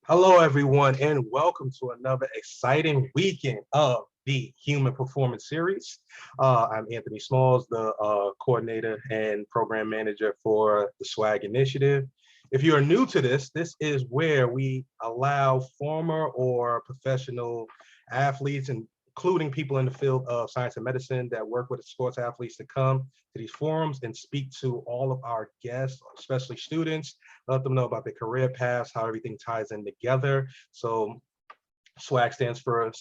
Hello, everyone, and welcome to another exciting weekend of the Human Performance Series. I'm Anthony Smalls, the coordinator and program manager for the SWAG initiative. If you are new to this is where we allow former or professional athletes, including people in the field of science and medicine that work with sports athletes, to come to these forums and speak to all of our guests, especially students, let them know about their career paths, how everything ties in together. So SWAG stands for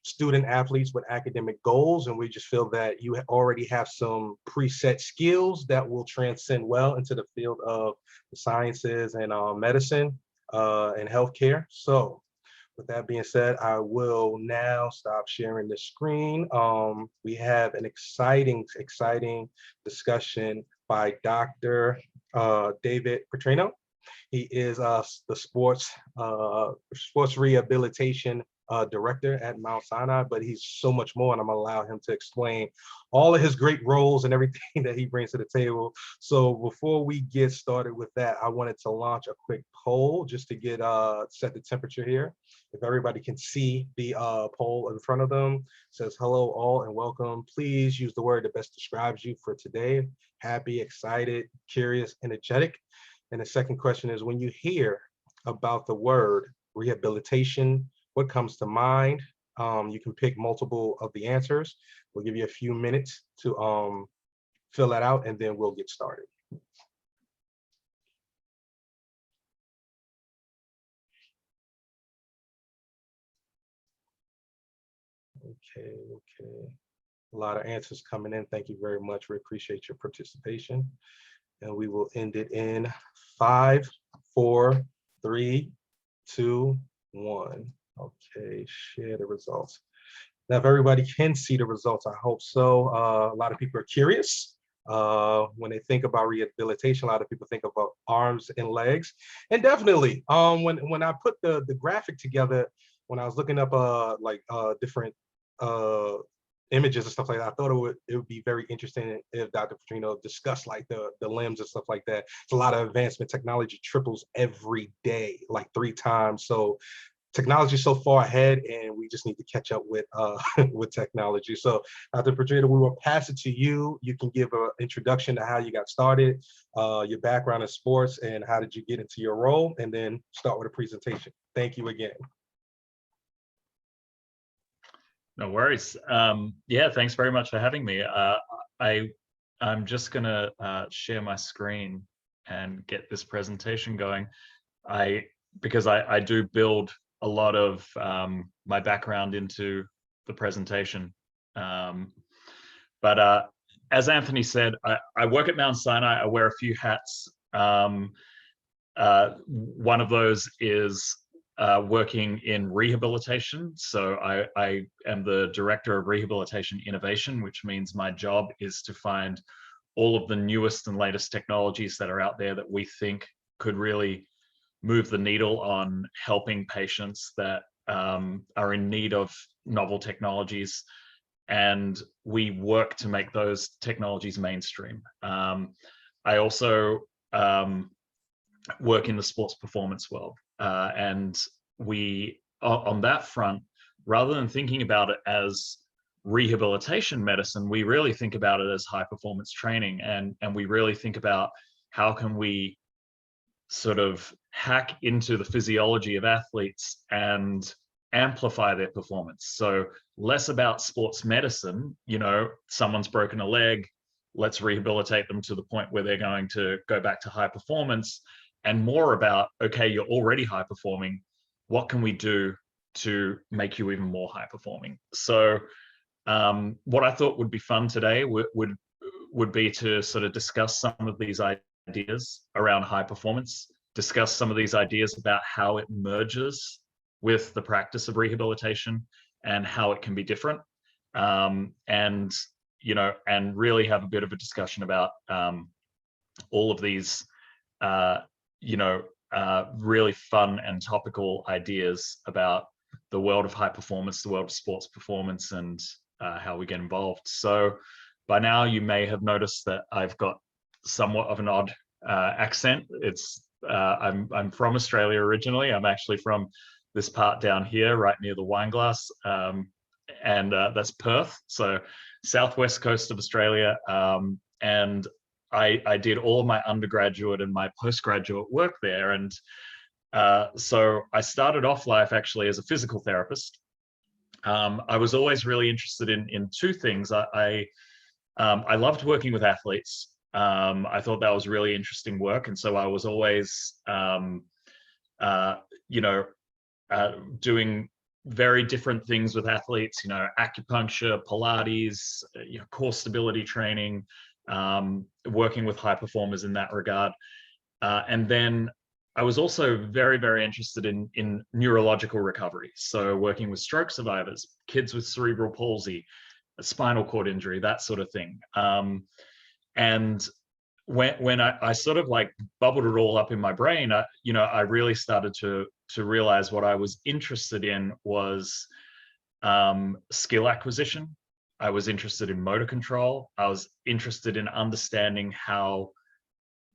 student athletes with academic goals, and we just feel that you already have some preset skills that will transcend well into the field of the sciences and medicine and healthcare. So with that being said, I will now stop sharing the screen. We have an exciting discussion by Dr. David Petrino. He is the sports rehabilitation director at Mount Sinai, but he's so much more, and I'm gonna allow him to explain all of his great roles and everything that he brings to the table. So before we get started with that, I wanted to launch a quick poll just to get set the temperature here. If everybody can see the poll in front of them, it says hello all and welcome. Please use the word that best describes you for today. Happy, excited, curious, energetic. And the second question is, when you hear about the word rehabilitation, what comes to mind? You can pick multiple of the answers. We'll give you a few minutes to fill that out, and then we'll get started. Okay. A lot of answers coming in. Thank you very much. We appreciate your participation. And we will end it in 5, 4, 3, 2, 1. Okay, share the results. Now, if everybody can see the results, I hope so. A lot of people are curious. When they think about rehabilitation, a lot of people think about arms and legs. And definitely, when I put the graphic together, when I was looking up different images and stuff like that, I thought it would be very interesting if Dr. Petrino discussed like the limbs and stuff like that. It's a lot of advancement. Technology triples every day, like 3 times. So technology is so far ahead, and we just need to catch up with with technology. So Dr. Petrino, we will pass it to you. You can give an introduction to how you got started, your background in sports, and how did you get into your role, and then start with a presentation. Thank you again. No worries. Yeah, thanks very much for having me. I'm just gonna share my screen and get this presentation going. Because I do build a lot of my background into the presentation. But as Anthony said, I work at Mount Sinai. I wear a few hats. One of those is working in rehabilitation. So I am the director of rehabilitation innovation, which means my job is to find all of the newest and latest technologies that are out there that we think could really move the needle on helping patients that are in need of novel technologies. And we work to make those technologies mainstream. I also work in the sports performance world. And we, on that front, rather than thinking about it as rehabilitation medicine, we really think about it as high performance training. And we really think about how can we sort of hack into the physiology of athletes and amplify their performance. So less about sports medicine, someone's broken a leg, let's rehabilitate them to the point where they're going to go back to high performance, and more about, okay, you're already high performing, what can we do to make you even more high performing? So what I thought would be fun today would be to sort of discuss some of these ideas around high performance, discuss some of these ideas about how it merges with the practice of rehabilitation and how it can be different, and really have a bit of a discussion about all of these really fun and topical ideas about the world of high performance, the world of sports performance, and how we get involved. So by now you may have noticed that I've got somewhat of an odd accent. It's I'm from Australia originally. I'm actually from this part down here, right near the Wineglass, and that's Perth, so southwest coast of Australia. And I did all of my undergraduate and my postgraduate work there. And so I started off life actually as a physical therapist. I was always really interested in two things. I loved working with athletes. I thought that was really interesting work, and so I was always, you know, doing very different things with athletes. You know, acupuncture, Pilates, you know, core stability training, working with high performers in that regard. And then I was also very, very interested in neurological recovery. So working with stroke survivors, kids with cerebral palsy, a spinal cord injury, that sort of thing. And when I sort of like bubbled it all up in my brain, you know, I really started to realize what I was interested in was skill acquisition. I was interested in motor control. I was interested in understanding how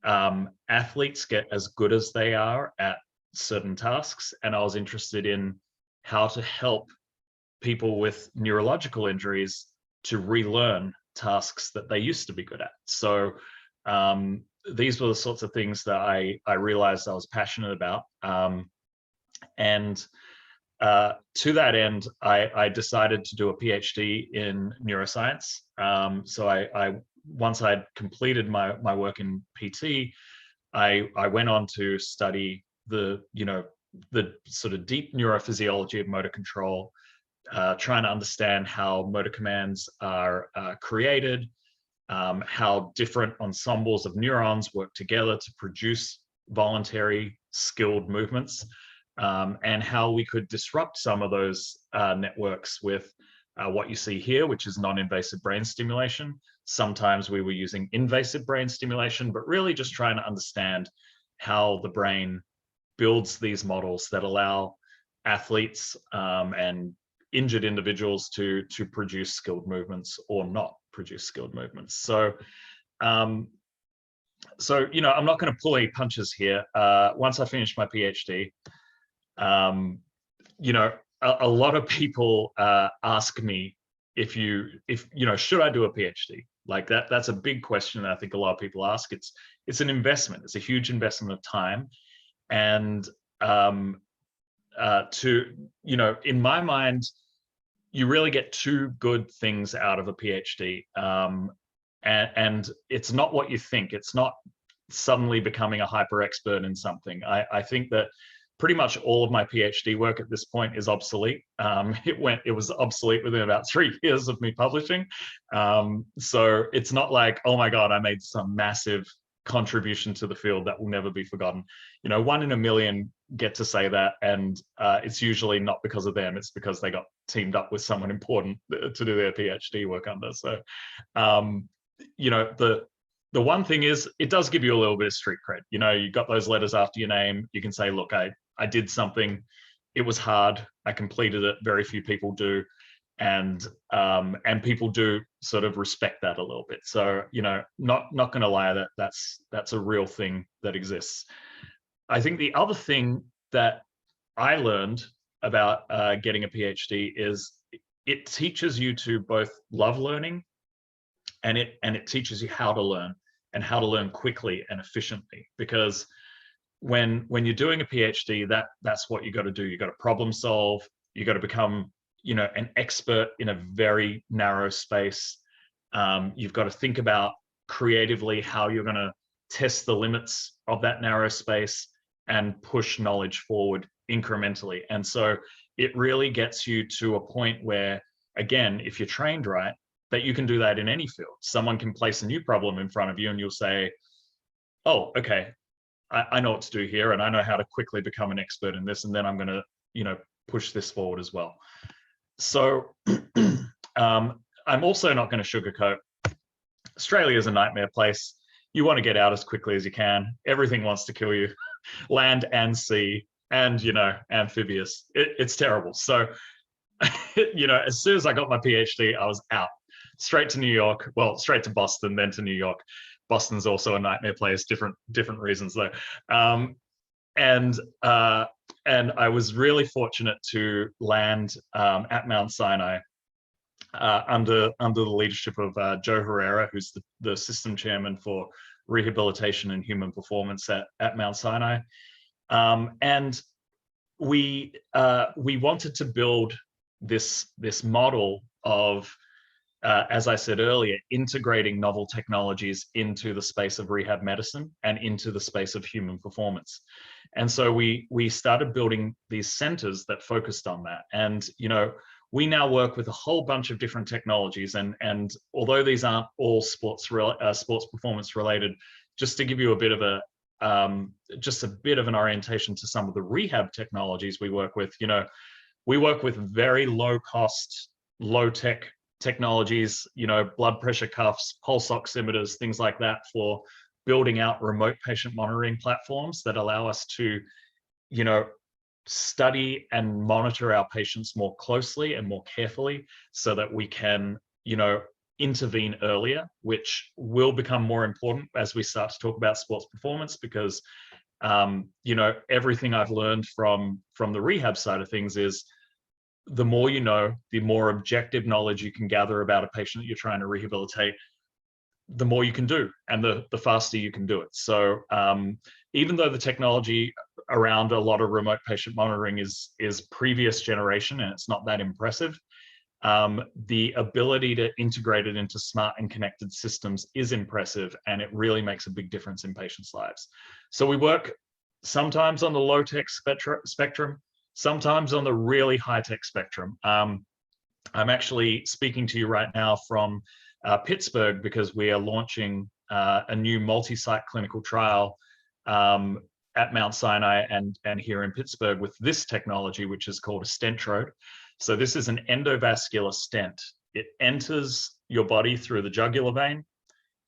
athletes get as good as they are at certain tasks. And I was interested in how to help people with neurological injuries to relearn tasks that they used to be good at. So these were the sorts of things that I realized I was passionate about. And to that end, I decided to do a PhD in neuroscience. So I once I'd completed my work in PT, I went on to study the sort of deep neurophysiology of motor control, trying to understand how motor commands are created, how different ensembles of neurons work together to produce voluntary skilled movements, and how we could disrupt some of those networks with what you see here, which is non-invasive brain stimulation. Sometimes we were using invasive brain stimulation, but really just trying to understand how the brain builds these models that allow athletes and injured individuals to produce skilled movements or not produce skilled movements. So, you know, I'm not going to pull any punches here. Once I finished my PhD, you know, a lot of people ask me if you know, should I do a PhD? Like that's a big question that I think a lot of people ask. It's an investment. It's a huge investment of time. And to, you know, in my mind, you really get two good things out of a PhD. And it's not what you think. It's not suddenly becoming a hyper expert in something. I think that pretty much all of my PhD work at this point is obsolete. It was obsolete within about 3 years of me publishing. So it's not like, oh my God, I made some massive contribution to the field that will never be forgotten. You know, 1 in a million get to say that, and it's usually not because of them. It's because they got teamed up with someone important to do their PhD work under. So, you know, the one thing is, it does give you a little bit of street cred. You know, you got those letters after your name. You can say, look, I did something. It was hard. I completed it. Very few people do. And people do sort of respect that a little bit. So, you know, not going to lie, that's a real thing that exists. I think the other thing that I learned about getting a PhD is it teaches you to both love learning, and it teaches you how to learn, and how to learn quickly and efficiently. Because when you're doing a PhD, that's what you got to do. You got to problem solve. You got to become, you know, an expert in a very narrow space. You've got to think about creatively how you're going to test the limits of that narrow space and push knowledge forward incrementally. And so it really gets you to a point where, again, if you're trained right, that you can do that in any field. Someone can place a new problem in front of you and you'll say, oh, okay, I know what to do here, and I know how to quickly become an expert in this, and then I'm going to, you know, push this forward as well. So I'm also not going to sugarcoat. Australia is a nightmare place. You want to get out as quickly as you can. Everything wants to kill you, land and sea, and, you know, amphibious. It's terrible. So, you know, as soon as I got my PhD, I was out straight to New York. Well, straight to Boston, then to New York. Boston's also a nightmare place, different reasons though. And I was really fortunate to land at Mount Sinai under the leadership of Joe Herrera, who's the system chairman for rehabilitation and human performance at Mount Sinai. And we wanted to build this model of, as I said earlier, integrating novel technologies into the space of rehab medicine and into the space of human performance. And so we started building these centers that focused on that. And, you know, we now work with a whole bunch of different technologies. And although these aren't all sports performance related, just to give you a bit of an orientation to some of the rehab technologies we work with, you know, we work with very low cost, low tech technologies, you know, blood pressure cuffs, pulse oximeters, things like that, for building out remote patient monitoring platforms that allow us to, you know, study and monitor our patients more closely and more carefully so that we can, you know, intervene earlier, which will become more important as we start to talk about sports performance, because you know, everything I've learned from the rehab side of things is the more you know, the more objective knowledge you can gather about a patient that you're trying to rehabilitate, the more you can do, and the faster you can do it. So even though the technology around a lot of remote patient monitoring is previous generation and it's not that impressive, the ability to integrate it into smart and connected systems is impressive, and it really makes a big difference in patients' lives. So we work sometimes on the low-tech spectrum, sometimes on the really high-tech spectrum. I'm actually speaking to you right now from Pittsburgh, because we are launching a new multi-site clinical trial at Mount Sinai and here in Pittsburgh with this technology, which is called a Stentrode. So this is an endovascular stent. It enters your body through the jugular vein,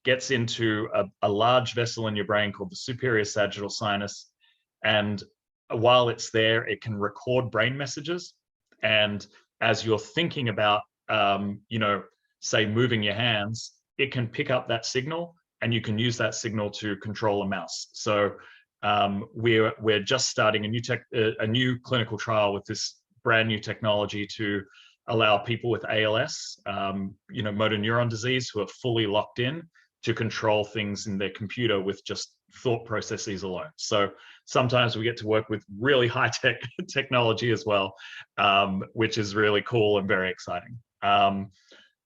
gets into a large vessel in your brain called the superior sagittal sinus, and while it's there, it can record brain messages. And as you're thinking about, you know, say moving your hands, it can pick up that signal, and you can use that signal to control a mouse. So we're just starting a new clinical trial with this brand new technology to allow people with ALS, you know, motor neuron disease, who are fully locked in, to control things in their computer with just thought processes alone. So sometimes we get to work with really high-tech technology as well, which is really cool and very exciting.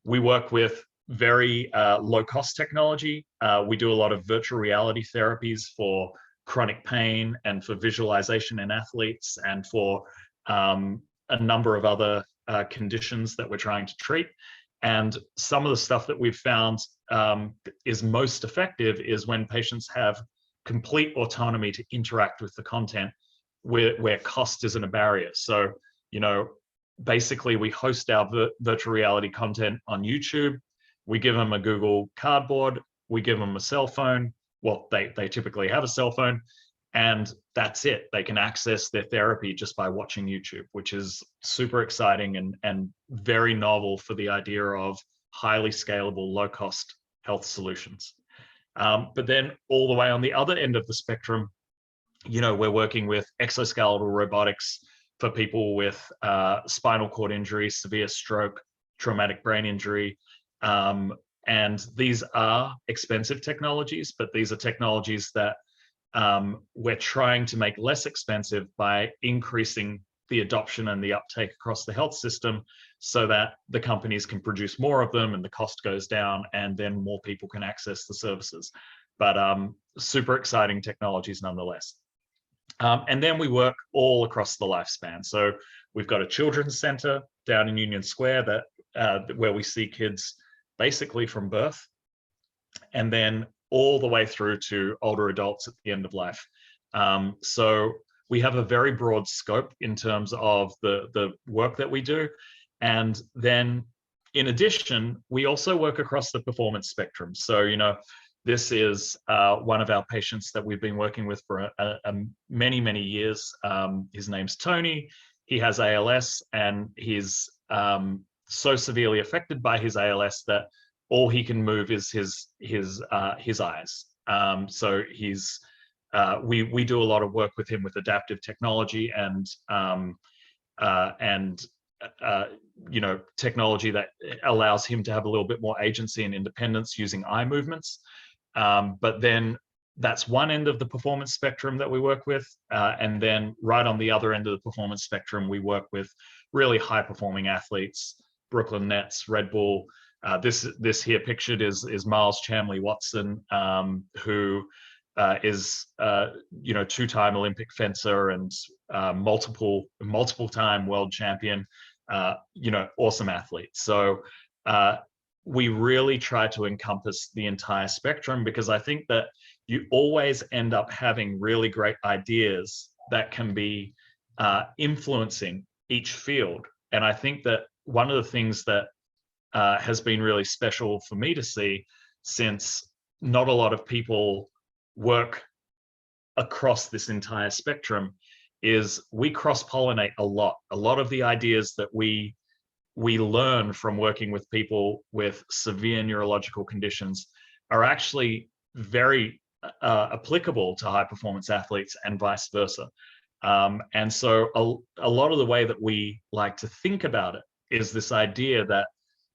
We work with very low-cost technology. We do a lot of virtual reality therapies for chronic pain and for visualization in athletes and for a number of other conditions that we're trying to treat. And some of the stuff that we've found is most effective is when patients have complete autonomy to interact with the content where cost isn't a barrier. So, you know, basically we host our virtual reality content on YouTube. We give them a Google Cardboard. We give them a cell phone. Well, they typically have a cell phone, and that's it. They can access their therapy just by watching YouTube, which is super exciting and very novel for the idea of highly scalable, low-cost health solutions. But then all the way on the other end of the spectrum, you know, we're working with exoskeletal robotics for people with spinal cord injury, severe stroke, traumatic brain injury. And these are expensive technologies, but these are technologies that we're trying to make less expensive by increasing the adoption and the uptake across the health system, so that the companies can produce more of them and the cost goes down, and then more people can access the services. But super exciting technologies nonetheless. And then we work all across the lifespan. So we've got a children's center down in Union Square where we see kids basically from birth, and then all the way through to older adults at the end of life. So we have a very broad scope in terms of the work that we do. And then in addition, we also work across the performance spectrum. So, you know, this is one of our patients that we've been working with for many, many years. His name's Tony. He has ALS, and he's so severely affected by his ALS that all he can move is his eyes. So we do a lot of work with him with adaptive technology and technology that allows him to have a little bit more agency and independence using eye movements. But then that's one end of the performance spectrum that we work with. And then right on the other end of the performance spectrum, we work with really high performing athletes, Brooklyn Nets, Red Bull. This here pictured is Miles Chamley Watson, who is two-time Olympic fencer and multiple time world champion, awesome athlete. So we really try to encompass the entire spectrum, because I think that you always end up having really great ideas that can be influencing each field. And I think that one of the things that has been really special for me to see, since not a lot of people work across this entire spectrum, is we cross-pollinate a lot. A lot of the ideas that we learn from working with people with severe neurological conditions are actually very applicable to high performance athletes and vice versa. And so a lot of the way that we like to think about it is this idea that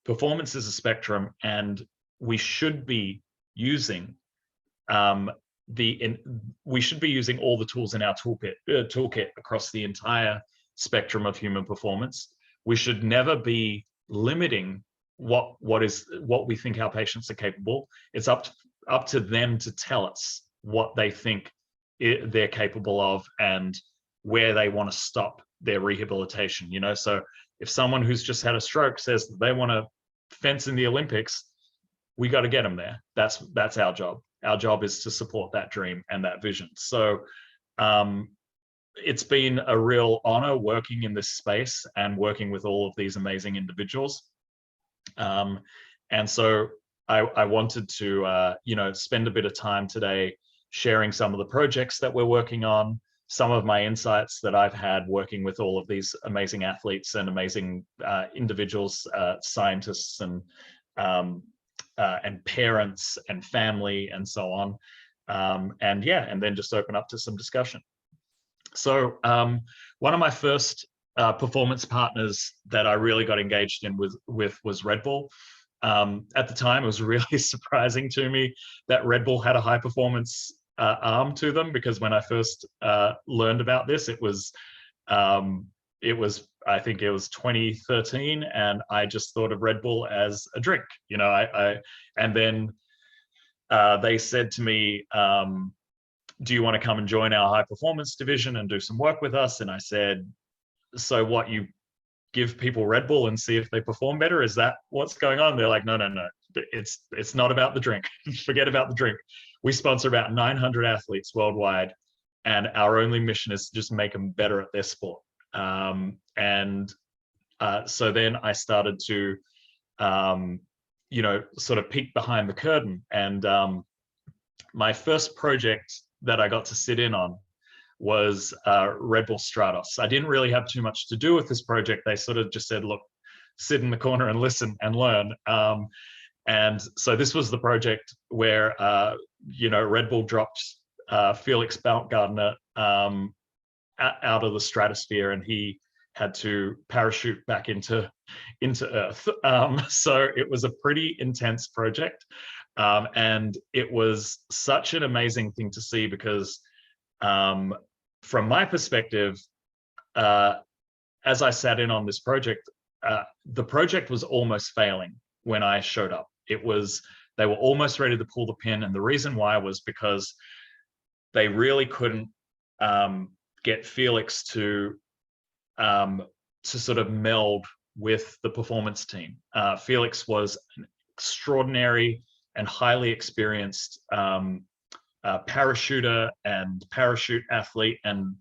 performance is a spectrum, and we should be using we should be using all the tools in our toolkit across the entire spectrum of human performance. We should never be limiting what we think our patients are capable. It's up to them to tell us what they think they're capable of and where they want to stop their rehabilitation. So if someone who's just had a stroke says that they want to fence in the Olympics, we got to get them there. That's our job. Our job is to support that dream and that vision. So it's been a real honor working in this space and working with all of these amazing individuals. And so I wanted to, spend a bit of time today sharing some of the projects that we're working on, some of my insights that I've had working with all of these amazing athletes and amazing individuals, scientists and parents and family and so on. And then just open up to some discussion. So one of my first performance partners that I really got engaged in was Red Bull. At the time, it was really surprising to me that Red Bull had a high performance arm to them, because when I first learned about this, I think it was 2013, and I just thought of Red Bull as a drink, and then they said to me, do you want to come and join our high performance division and do some work with us? And I said, so what, you give people Red Bull and see if they perform better? Is that what's going on? They're like, no, it's not about the drink. Forget about the drink. We sponsor about 900 athletes worldwide, and our only mission is to just make them better at their sport. So then I started to, sort of peek behind the curtain. And my first project that I got to sit in on was Red Bull Stratos. I didn't really have too much to do with this project. They sort of just said, look, sit in the corner and listen and learn. And so this was the project where, Red Bull dropped Felix Baumgartner out of the stratosphere, and he had to parachute back into Earth. So it was a pretty intense project. And it was such an amazing thing to see, because from my perspective, as I sat in on this project, the project was almost failing when I showed up. They were almost ready to pull the pin. And the reason why was because they really couldn't get Felix to sort of meld with the performance team. Felix was an extraordinary and highly experienced parachuter and parachute athlete, and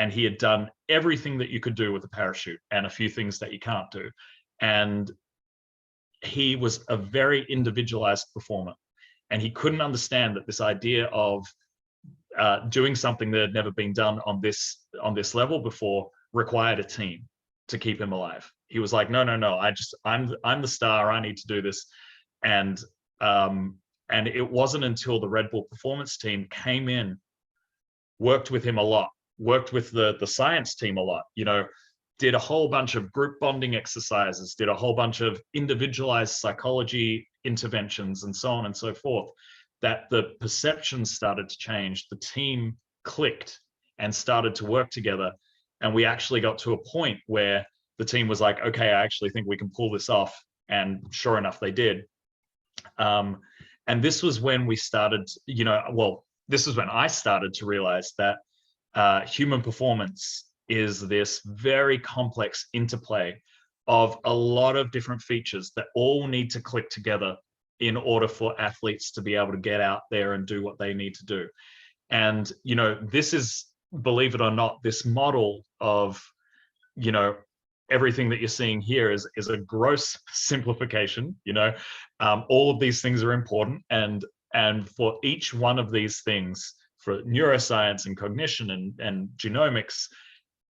he had done everything that you could do with a parachute and a few things that you can't do. And he was a very individualized performer, and he couldn't understand that this idea of doing something that had never been done on this level before required a team. to keep him alive. He was like, no, no, no, I'm the star. I need to do this. And it wasn't until the Red Bull performance team came in, worked with him a lot, worked with the science team a lot, did a whole bunch of group bonding exercises, did a whole bunch of individualized psychology interventions, and so on and so forth, that the perceptions started to change, the team clicked and started to work together. And we actually got to a point where the team was like, okay, I actually think we can pull this off. And sure enough, they did. And this was when we started, this is when I started to realize that human performance is this very complex interplay of a lot of different features that all need to click together in order for athletes to be able to get out there and do what they need to do. And, this is, believe it or not, this model of, everything that you're seeing here is a gross simplification. All of these things are important, and for each one of these things, for neuroscience and cognition and genomics,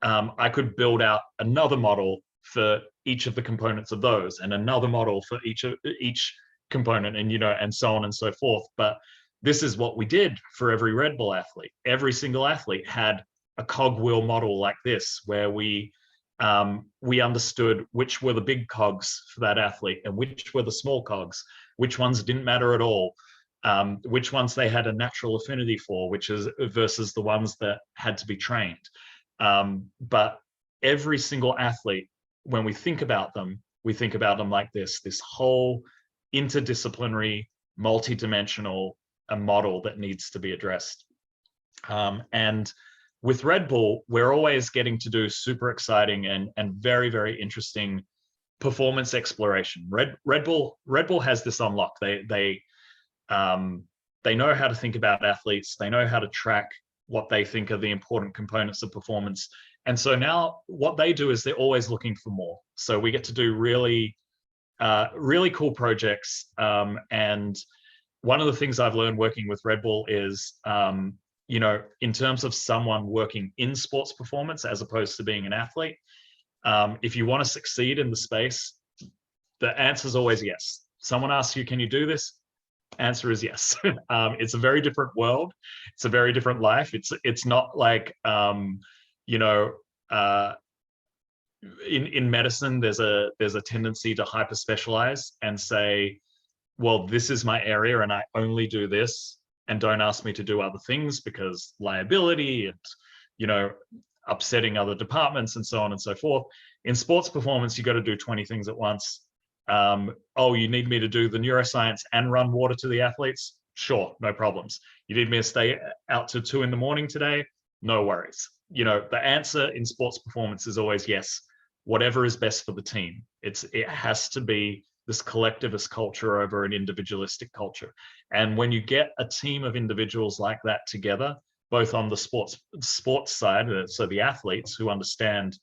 I could build out another model for each of the components of those, and another model for each component, and so on and so forth. But this is what we did for every Red Bull athlete. Every single athlete had a cogwheel model like this, where we understood which were the big cogs for that athlete and which were the small cogs, which ones didn't matter at all, which ones they had a natural affinity for, which is versus the ones that had to be trained. But every single athlete, when we think about them like this whole interdisciplinary, multi-dimensional model that needs to be addressed. And with Red Bull, we're always getting to do super exciting and very, very interesting performance exploration. Red Bull has this on lock. They know how to think about athletes. They know how to track what they think are the important components of performance. And so now what they do is they're always looking for more. So we get to do really, really cool projects. And one of the things I've learned working with Red Bull is, in terms of someone working in sports performance as opposed to being an athlete, if you want to succeed in the space, the answer is always yes. Someone asks you, can you do this? Answer is yes. It's a very different world. It's a very different life. It's not like, in medicine, there's a tendency to hyper specialize and say, well, this is my area and I only do this, and don't ask me to do other things because liability and, upsetting other departments and so on and so forth. In sports performance, you got to do 20 things at once. Oh, you need me to do the neuroscience and run water to the athletes? Sure, no problems. You need me to stay out till 2 a.m. today? No worries. The answer in sports performance is always yes. Whatever is best for the team. It has to be this collectivist culture over an individualistic culture. And when you get a team of individuals like that together, both on the sports side, so the athletes who understand,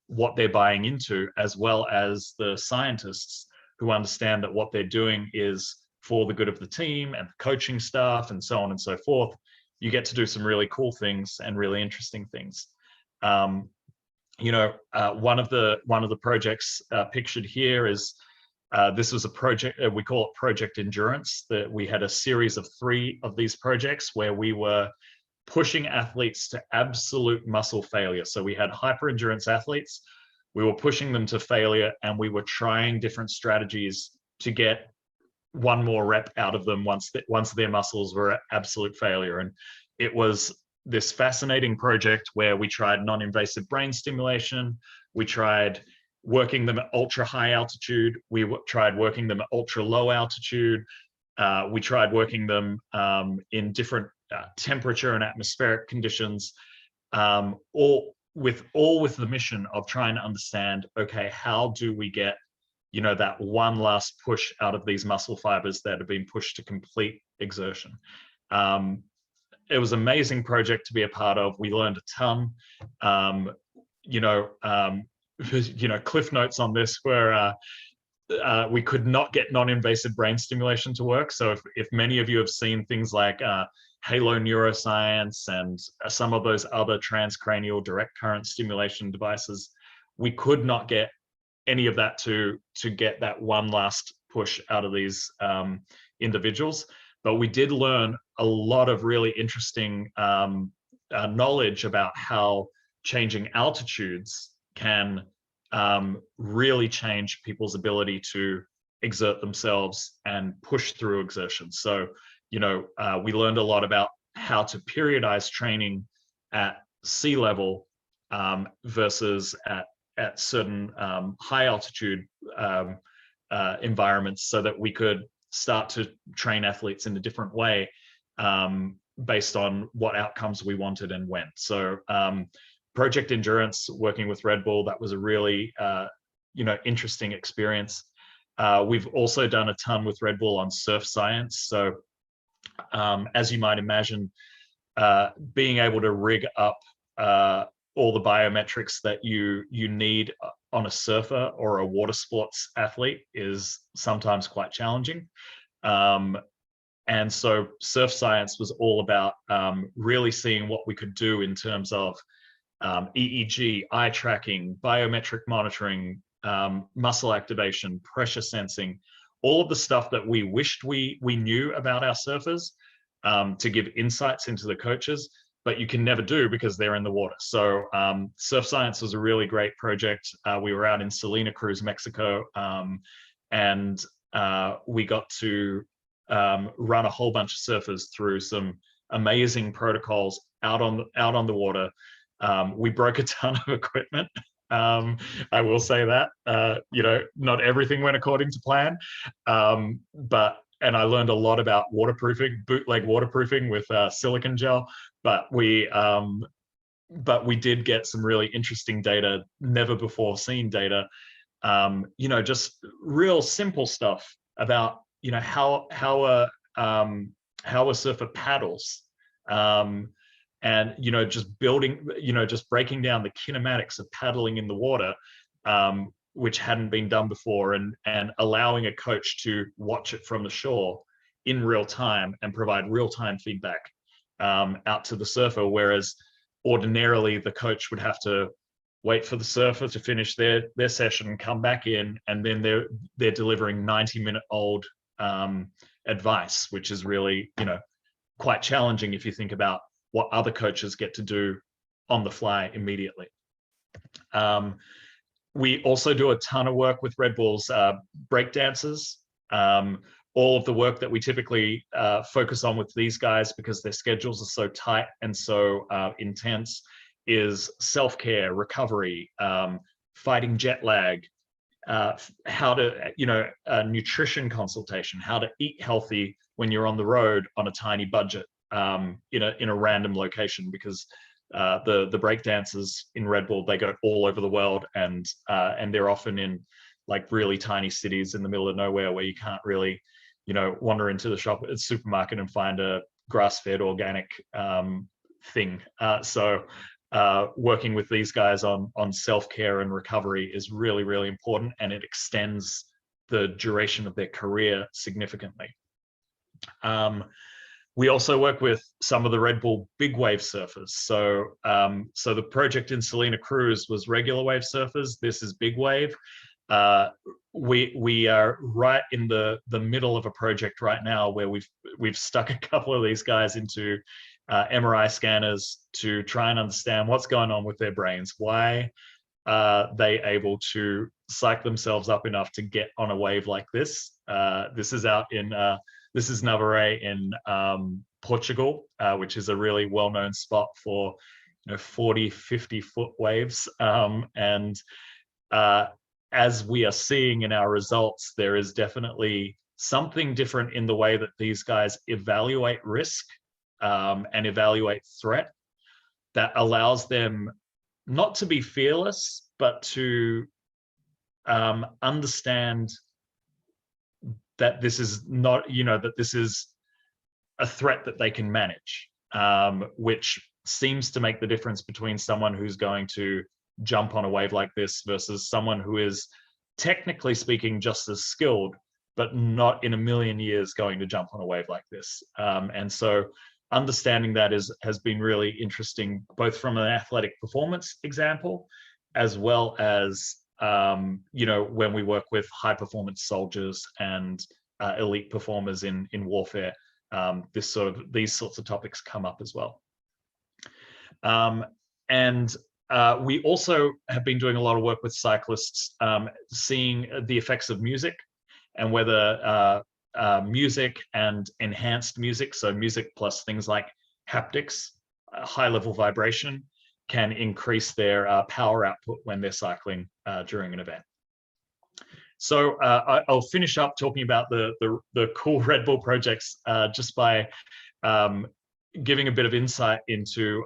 what they're buying into, as well as the scientists who understand that what they're doing is for the good of the team and the coaching staff and so on and so forth, you get to do some really cool things and really interesting things. One of the projects pictured here is, this was a project, we call it Project Endurance, that we had a series of 3 of these projects where we were pushing athletes to absolute muscle failure. So we had hyper endurance athletes, we were pushing them to failure, and we were trying different strategies to get one more rep out of them once their muscles were at absolute failure. And it was this fascinating project where we tried non-invasive brain stimulation, we tried working them at ultra high altitude, we tried working them at ultra low altitude, we tried working them in different temperature and atmospheric conditions, all with the mission of trying to understand, okay, how do we get, that one last push out of these muscle fibers that have been pushed to complete exertion. It was an amazing project to be a part of. We learned a ton. Cliff notes on this were, we could not get non-invasive brain stimulation to work. So if many of you have seen things like Halo Neuroscience and some of those other transcranial direct current stimulation devices, we could not get any of that to get that one last push out of these individuals. But we did learn a lot of really interesting knowledge about how changing altitudes can really change people's ability to exert themselves and push through exertion. So, you know, we learned a lot about how to periodize training at sea level versus at certain high altitude environments, so that we could start to train athletes in a different way based on what outcomes we wanted and when. So Project Endurance, working with Red Bull, that was a really you know, interesting experience. We've also done a ton with Red Bull on surf science. So as you might imagine, being able to rig up all the biometrics that you need on a surfer or a water sports athlete is sometimes quite challenging. And so surf science was all about really seeing what we could do in terms of EEG, eye tracking, biometric monitoring, muscle activation, pressure sensing, all of the stuff that we wished we knew about our surfers to give insights into the coaches, but you can never do because they're in the water. So surf science was a really great project. We were out in Salina Cruz, Mexico, and we got to run a whole bunch of surfers through some amazing protocols out on the water. We broke a ton of equipment. I will say that, you know, not everything went according to plan, and I learned a lot about waterproofing, bootleg waterproofing with silicone gel, but we did get some really interesting data, never before seen data, you know, just real simple stuff about, you know, how a surfer paddles, and, you know, just building, you know, just breaking down the kinematics of paddling in the water, which hadn't been done before, and allowing a coach to watch it from the shore in real time and provide real-time feedback out to the surfer, whereas ordinarily the coach would have to wait for the surfer to finish their session, come back in, and then they're delivering 90-minute-old advice, which is really, you know, quite challenging if you think about what other coaches get to do on the fly immediately. We also do a ton of work with Red Bull's breakdancers. All of the work that we typically focus on with these guys, because their schedules are so tight and so intense, is self-care, recovery, fighting jet lag, how to, you know, nutrition consultation, how to eat healthy when you're on the road on a tiny budget, in a random location, because the breakdancers in Red Bull, they go all over the world, and they're often in like really tiny cities in the middle of nowhere where you can't really, you know, wander into the supermarket and find a grass-fed organic thing. So working with these guys on self-care and recovery is really, really important, and it extends the duration of their career significantly. We also work with some of the Red Bull big wave surfers. So, so the project in Salina Cruz was regular wave surfers. This is big wave. We are right in the middle of a project right now where we've stuck a couple of these guys into MRI scanners to try and understand what's going on with their brains. Why are they able to psych themselves up enough to get on a wave like this? This is out in this is Navarre in Portugal, which is a really well-known spot for, you know, 40, 50-foot waves. And as we are seeing in our results, there is definitely something different in the way that these guys evaluate risk and evaluate threat that allows them not to be fearless, but to understand that this is not, you know, that this is a threat that they can manage, which seems to make the difference between someone who's going to jump on a wave like this versus someone who is, technically speaking, just as skilled, but not in a million years going to jump on a wave like this. And so understanding that has been really interesting, both from an athletic performance example, as well as when we work with high performance soldiers and elite performers in warfare, these sorts of topics come up as well. And we also have been doing a lot of work with cyclists, seeing the effects of music and whether music and enhanced music, so music plus things like haptics, high level vibration, can increase their power output when they're cycling during an event. So I'll finish up talking about the cool Red Bull projects just by giving a bit of insight into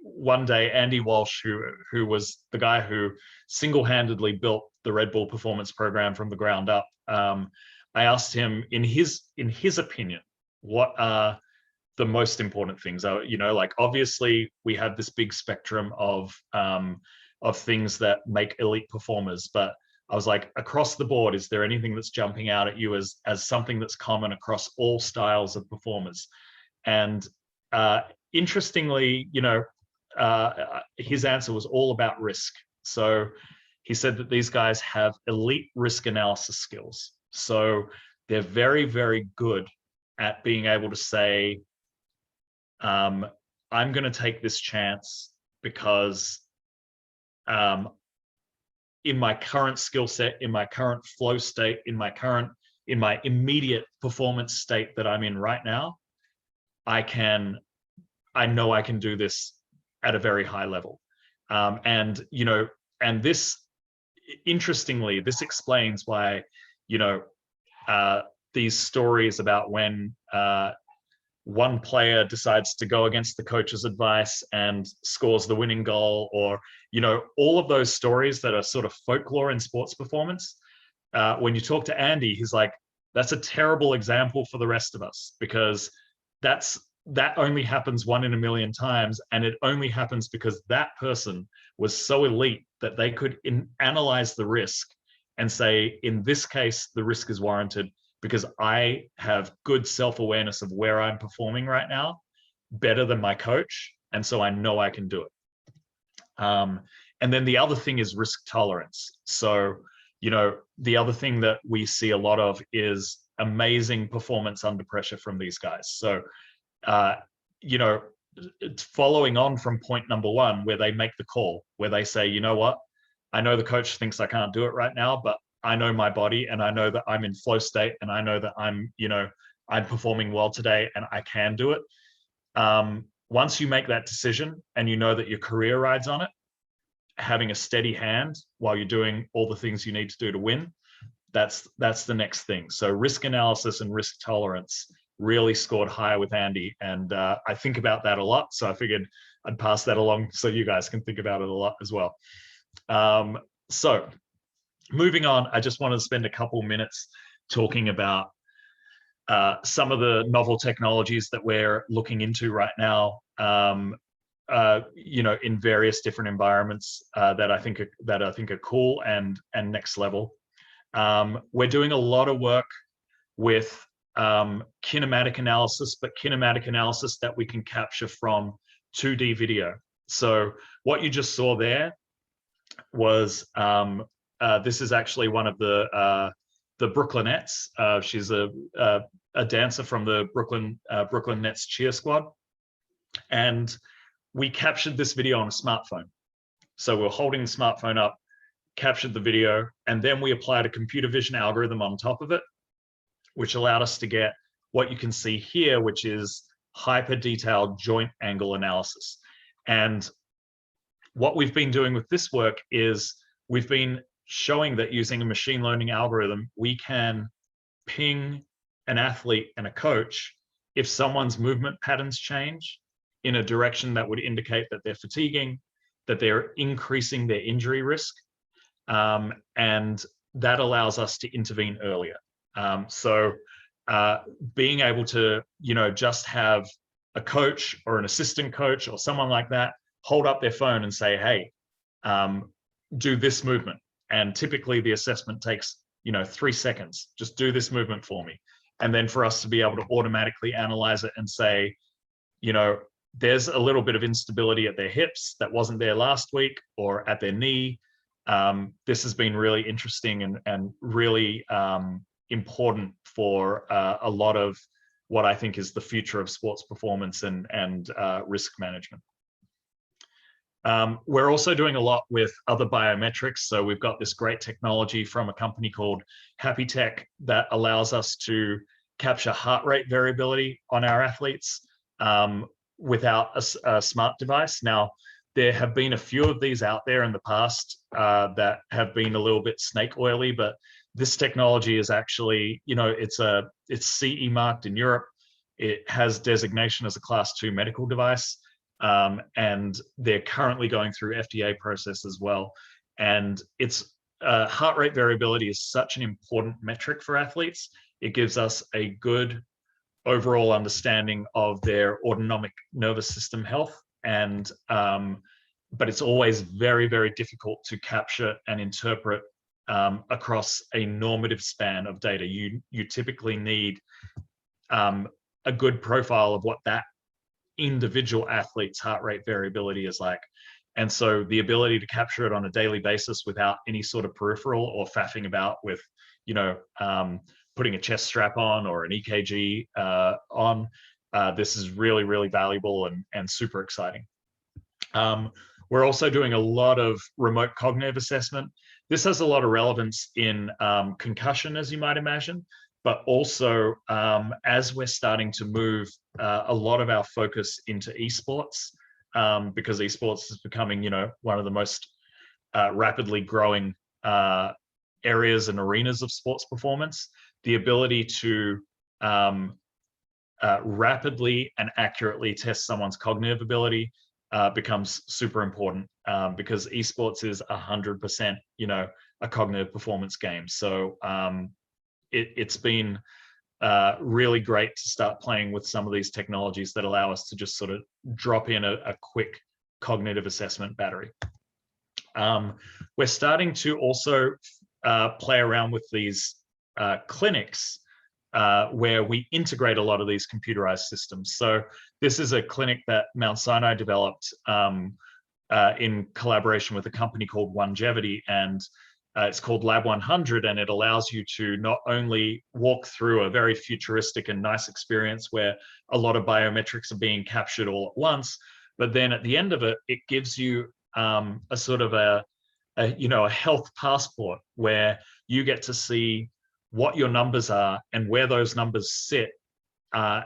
one day Andy Walsh, who was the guy who single-handedly built the Red Bull performance program from the ground up. I asked him, in his opinion, what are the most important things? Like obviously we have this big spectrum of things that make elite performers, but I was like, across the board, is there anything that's jumping out at you as something that's common across all styles of performers? And interestingly, his answer was all about risk. So he said that these guys have elite risk analysis skills. So they're very, very good at being able to say, I'm going to take this chance because in my current skill set, in my current flow state, in my immediate performance state that I'm in right now, I know I can do this at a very high level. And this, interestingly, this explains why, these stories about when one player decides to go against the coach's advice and scores the winning goal, or, all of those stories that are sort of folklore in sports performance. When you talk to Andy, he's like, that's a terrible example for the rest of us, because that only happens 1 in a million times. And it only happens because that person was so elite that they could analyze the risk and say, in this case, the risk is warranted because I have good self-awareness of where I'm performing right now, better than my coach. And so I know I can do it. And then the other thing is risk tolerance. So, the other thing that we see a lot of is amazing performance under pressure from these guys. So, following on from point number 1, where they make the call, where they say, you know what, I know the coach thinks I can't do it right now, but I know my body and I know that I'm in flow state and I know that I'm performing well today and I can do it. Once you make that decision and you know that your career rides on it, having a steady hand while you're doing all the things you need to do to win, that's the next thing. So risk analysis and risk tolerance really scored higher with Andy. And I think about that a lot. So I figured I'd pass that along so you guys can think about it a lot as well. So moving on, I just wanted to spend a couple minutes talking about some of the novel technologies that we're looking into right now, in various different environments that I think are cool and next level. We're doing a lot of work with kinematic analysis, but kinematic analysis that we can capture from 2D video. So what you just saw there was this is actually one of the Brooklynettes. She's a dancer from the Brooklyn Nets cheer squad, and we captured this video on a smartphone. So we're holding the smartphone up, captured the video, and then we applied a computer vision algorithm on top of it, which allowed us to get what you can see here, which is hyper detailed joint angle analysis. And what we've been doing with this work is we've been showing that using a machine learning algorithm, we can ping an athlete and a coach if someone's movement patterns change in a direction that would indicate that they're fatiguing, that they're increasing their injury risk. And that allows us to intervene earlier. So being able to, just have a coach or an assistant coach or someone like that hold up their phone and say, hey, do this movement. And typically the assessment takes, 3 seconds. Just do this movement for me. And then for us to be able to automatically analyze it and say, there's a little bit of instability at their hips that wasn't there last week, or at their knee. This has been really interesting and really important for a lot of what I think is the future of sports performance and risk management. We're also doing a lot with other biometrics. So we've got this great technology from a company called HappyTech that allows us to capture heart rate variability on our athletes without a smart device. Now, there have been a few of these out there in the past that have been a little bit snake oily, but this technology is actually, it's CE marked in Europe. It has designation as a Class 2 medical device. And they're currently going through FDA process as well. And it's heart rate variability is such an important metric for athletes. It gives us a good overall understanding of their autonomic nervous system health. And but it's always very, very difficult to capture and interpret across a normative span of data. You typically need a good profile of what that individual athlete's heart rate variability is like. And so the ability to capture it on a daily basis without any sort of peripheral or faffing about with, putting a chest strap on or an EKG on, this is really, really valuable and super exciting. We're also doing a lot of remote cognitive assessment. This has a lot of relevance in concussion, as you might imagine, but also as we're starting to move a lot of our focus into esports, because esports is becoming, one of the most rapidly growing areas and arenas of sports performance. The ability to rapidly and accurately test someone's cognitive ability becomes super important because esports is 100%, a cognitive performance game. So it's been really great to start playing with some of these technologies that allow us to just sort of drop in a quick cognitive assessment battery. We're starting to also play around with these clinics where we integrate a lot of these computerized systems. So this is a clinic that Mount Sinai developed in collaboration with a company called Onegevity, and it's called Lab 100, and it allows you to not only walk through a very futuristic and nice experience where a lot of biometrics are being captured all at once, but then at the end of it, it gives you a sort of a health passport where you get to see what your numbers are and where those numbers sit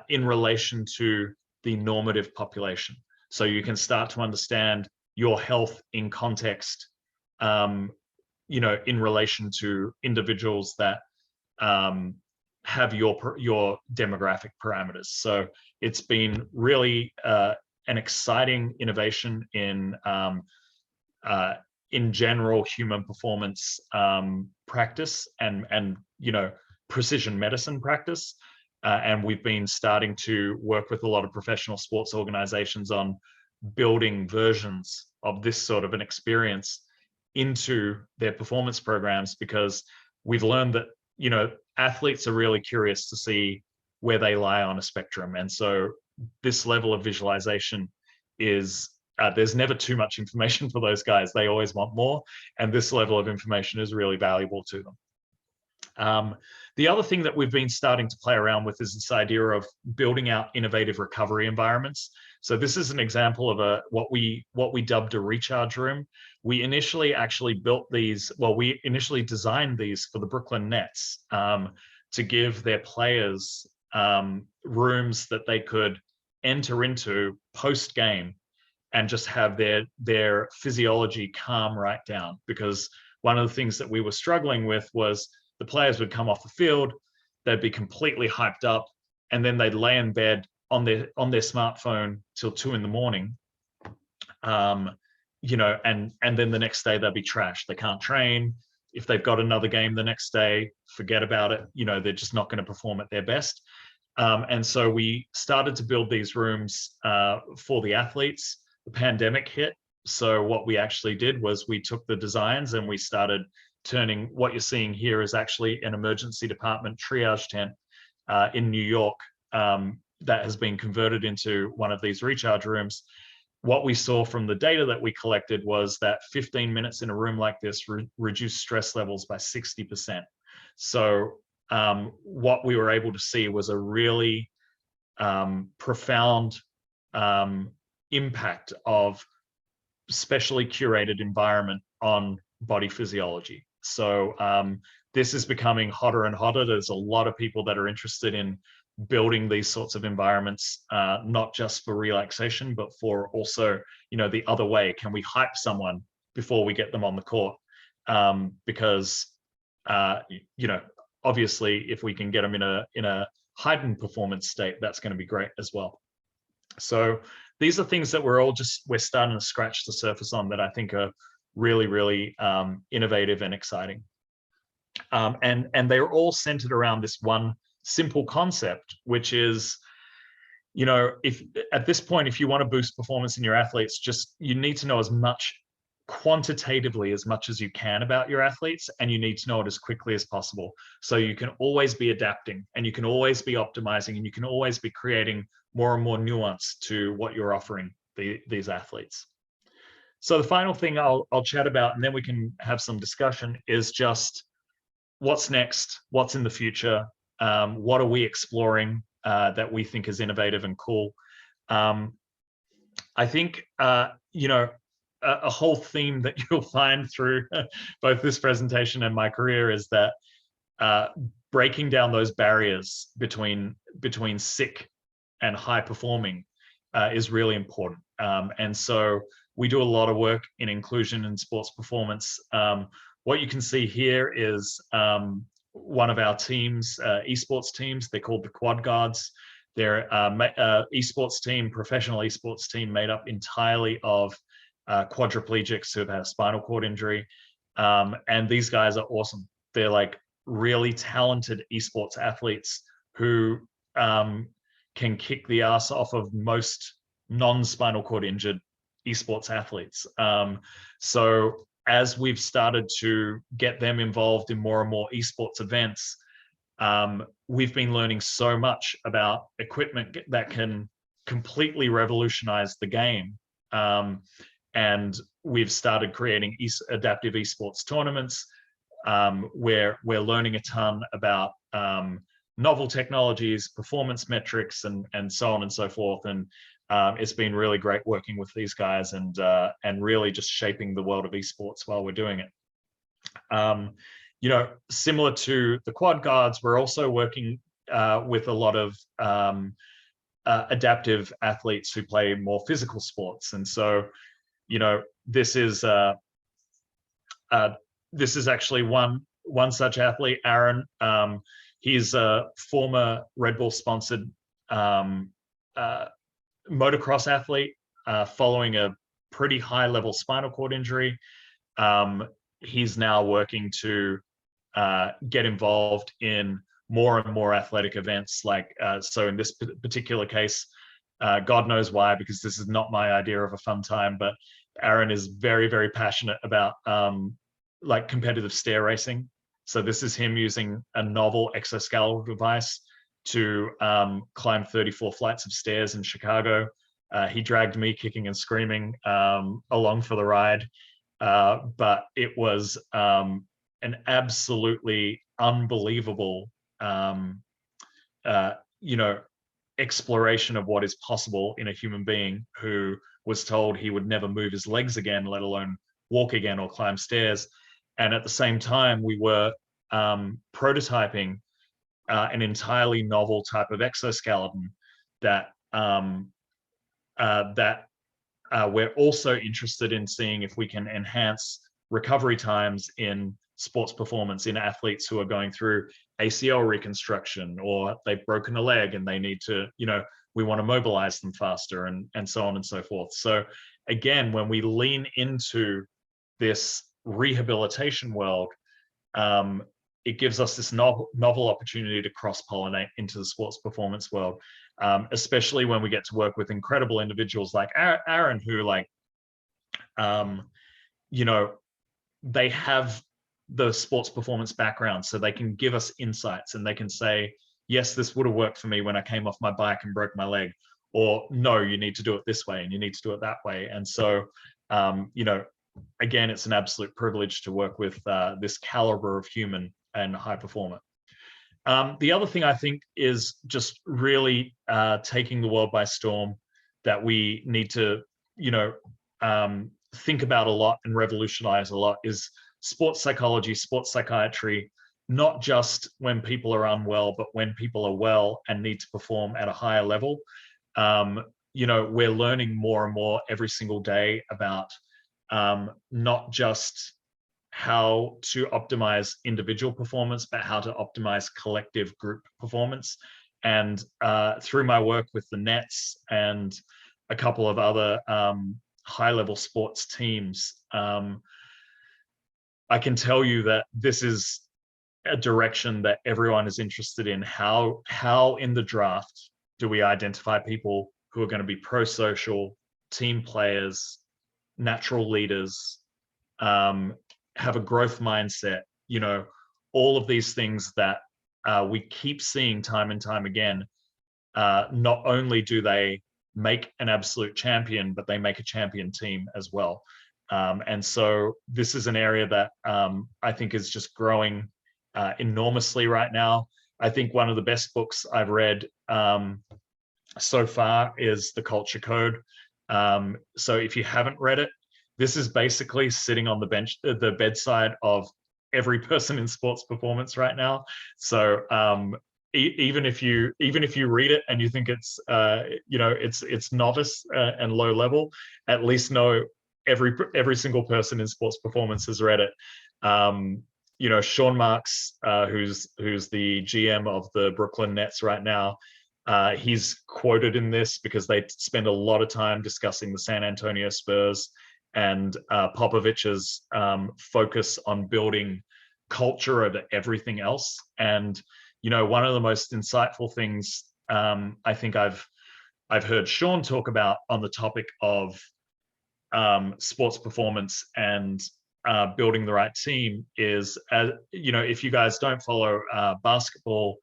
in relation to the normative population. So you can start to understand your health in context, in relation to individuals that have your demographic parameters. So it's been really an exciting innovation in general human performance practice and precision medicine practice. And we've been starting to work with a lot of professional sports organizations on building versions of this sort of an experience into their performance programs, because we've learned that, athletes are really curious to see where they lie on a spectrum. And so this level of visualization is, there's never too much information for those guys. They always want more. And this level of information is really valuable to them. The other thing that we've been starting to play around with is this idea of building out innovative recovery environments. So this is an example of what we dubbed a recharge room. We initially actually built these, we initially designed these for the Brooklyn Nets to give their players rooms that they could enter into post-game and just have their physiology calm right down. Because one of the things that we were struggling with was the players would come off the field, they'd be completely hyped up, and then they'd lay in bed on their smartphone till 2 a.m. And then the next day they'll be trashed. They can't train. If they've got another game the next day, forget about it. They're just not going to perform at their best. And so we started to build these rooms for the athletes. The pandemic hit. So what we actually did was we took the designs and we started turning, what you're seeing here is actually an emergency department triage tent in New York, that has been converted into one of these recharge rooms, what we saw from the data that we collected was that 15 minutes in a room like this reduced stress levels by 60%. So what we were able to see was a really profound impact of specially curated environment on body physiology. So this is becoming hotter and hotter. There's a lot of people that are interested in building these sorts of environments, not just for relaxation, but for also, the other way. Can we hype someone before we get them on the court? Because, obviously, if we can get them in a heightened performance state, that's going to be great as well. So these are things that we're starting to scratch the surface on that I think are really, really innovative and exciting. And they're all centered around this one simple concept, which is, if at this point, if you want to boost performance in your athletes, you need to know as much quantitatively as much as you can about your athletes, and you need to know it as quickly as possible. So you can always be adapting, and you can always be optimizing, and you can always be creating more and more nuance to what you're offering these athletes. So the final thing I'll chat about, and then we can have some discussion, is just what's next, what's in the future, what are we exploring that we think is innovative and cool. I think, a whole theme that you'll find through both this presentation and my career is that breaking down those barriers between sick and high performing is really important. And so we do a lot of work in inclusion in sports performance. What you can see here is one of our teams, esports teams. They're called the Quad Guards. They're esports team, professional esports team made up entirely of quadriplegics who have had a spinal cord injury. And these guys are awesome. They're like really talented esports athletes who can kick the ass off of most non-spinal cord injured esports athletes. So as we've started to get them involved in more and more esports events, we've been learning so much about equipment that can completely revolutionize the game. And we've started creating adaptive esports tournaments where we're learning a ton about novel technologies, performance metrics, and so on and so forth. And it's been really great working with these guys and really just shaping the world of esports while we're doing it. Similar to the Quad Guards, we're also working with a lot of adaptive athletes who play more physical sports. And so, this is actually one such athlete, Aaron. He's a former Red Bull sponsored motocross athlete following a pretty high level spinal cord injury. He's now working to get involved in more and more athletic events. So in this particular case, God knows why, because this is not my idea of a fun time, but Aaron is very, very passionate about competitive stair racing. So this is him using a novel exoskeletal device to climb 34 flights of stairs in Chicago. He dragged me kicking and screaming along for the ride. But it was an absolutely unbelievable, exploration of what is possible in a human being who was told he would never move his legs again, let alone walk again or climb stairs. And at the same time, we were prototyping an entirely novel type of exoskeleton that we're also interested in seeing if we can enhance recovery times in sports performance in athletes who are going through ACL reconstruction, or they've broken a leg and they need to, we want to mobilize them faster, and so on and so forth. So again, when we lean into this rehabilitation world, it gives us this novel opportunity to cross-pollinate into the sports performance world, especially when we get to work with incredible individuals like Aaron, who they have the sports performance background, so they can give us insights and they can say, yes, this would have worked for me when I came off my bike and broke my leg, or no, you need to do it this way and you need to do it that way. And so, you know, again, it's an absolute privilege to work with this caliber of human and high performer. The other thing I think is just really taking the world by storm that we need to, you know, think about a lot and revolutionize a lot is sports psychology, sports psychiatry, not just when people are unwell, but when people are well and need to perform at a higher level. You know, we're learning more and more every single day about not just how to optimize individual performance, but how to optimize collective group performance. And through my work with the Nets and a couple of other high-level sports teams, I can tell you that this is a direction that everyone is interested in. How in the draft do we identify people who are going to be pro-social, team players, natural leaders, have a growth mindset, you know, all of these things that we keep seeing time and time again. Not only do they make an absolute champion, but they make a champion team as well. And so this is an area that I think is just growing enormously right now. I think one of the best books I've read so far is The Culture Code. So if you haven't read it, this is basically sitting on the bedside of every person in sports performance right now. So even if you read it and you think it's you know, it's novice and low level, at least know every single person in sports performance has read it. You know, Sean Marks, who's the GM of the Brooklyn Nets right now, he's quoted in this because they spend a lot of time discussing the San Antonio Spurs and Popovich's focus on building culture over everything else. And, you know, one of the most insightful things I think I've heard Sean talk about on the topic of sports performance and building the right team is, you know, if you guys don't follow basketball,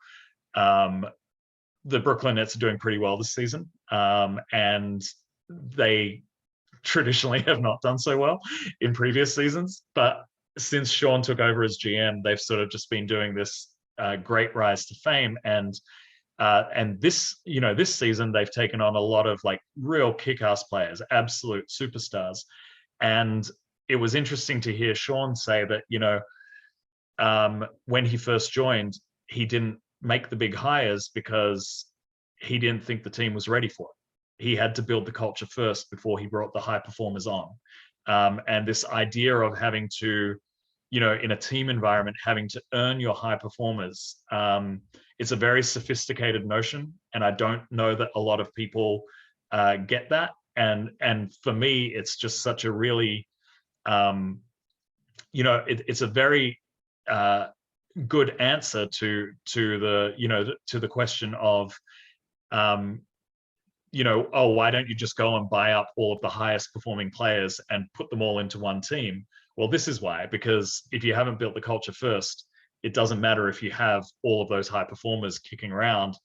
the Brooklyn Nets are doing pretty well this season, and they traditionally have not done so well in previous seasons. But since Sean took over as GM, they've sort of just been doing this great rise to fame. And this, you know, this season they've taken on a lot of like real kick-ass players, absolute superstars. And it was interesting to hear Sean say that, you know, when he first joined, he didn't make the big hires because he didn't think the team was ready for it. He had to build the culture first before he brought the high performers on. And this idea of having to, you know, in a team environment, having to earn your high performers, it's a very sophisticated notion. And I don't know that a lot of people get that. And for me, it's just such a really, you know, it's a very good answer to the, you know, to the question of, you know, oh, why don't you just go and buy up all of the highest performing players and put them all into one team? Well, this is why, because if you haven't built the culture first, it doesn't matter if you have all of those high performers kicking around.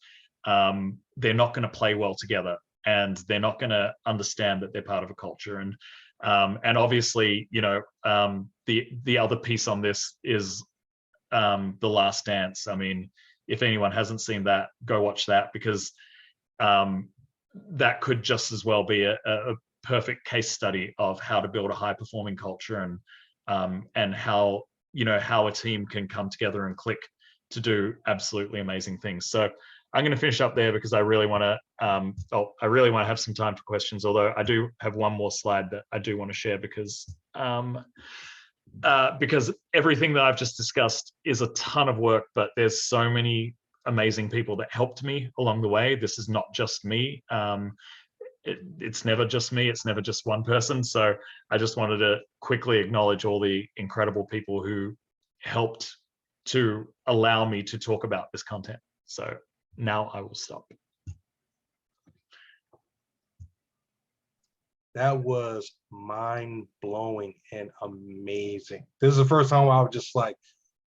They're not going to play well together, and they're not going to understand that they're part of a culture. And obviously, you know, the other piece on this is The Last Dance. I mean, if anyone hasn't seen that, go watch that, because that could just as well be a perfect case study of how to build a high performing culture, and how, you know, how a team can come together and click to do absolutely amazing things. So I'm going to finish up there because I really want to have some time for questions, although I do have one more slide that I do want to share, because everything that I've just discussed is a ton of work, but there's so many amazing people that helped me along the way. This is not just me. It's never just me. It's never just one person. So I just wanted to quickly acknowledge all the incredible people who helped to allow me to talk about this content. So now I will stop. That was mind-blowing and amazing. This is the first time I was just like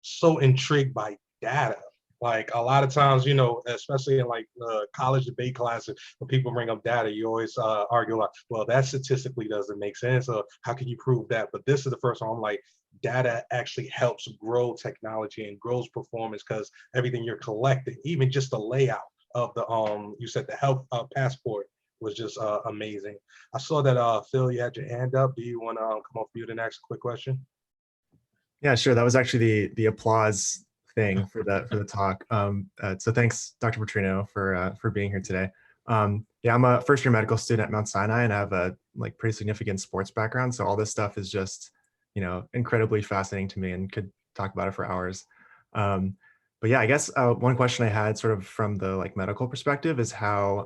so intrigued by data Like a lot of times, especially in like college debate classes, when people bring up data, you always argue like, well, that statistically doesn't make sense. So how can you prove that? But this is the first one I'm like, data actually helps grow technology and grows performance because everything you're collecting, even just the layout of the you said the health passport was just amazing. I saw that Phil, you had your hand up. Do you want to come off mute and ask a quick question? Yeah, sure. That was actually the applause thing for the talk. So thanks, Dr. Petrino, for being here today. Yeah, I'm a first year medical student at Mount Sinai, and I have a like pretty significant sports background. So all this stuff is just, incredibly fascinating to me, and could talk about it for hours. But yeah, I guess one question I had sort of from the like medical perspective is how,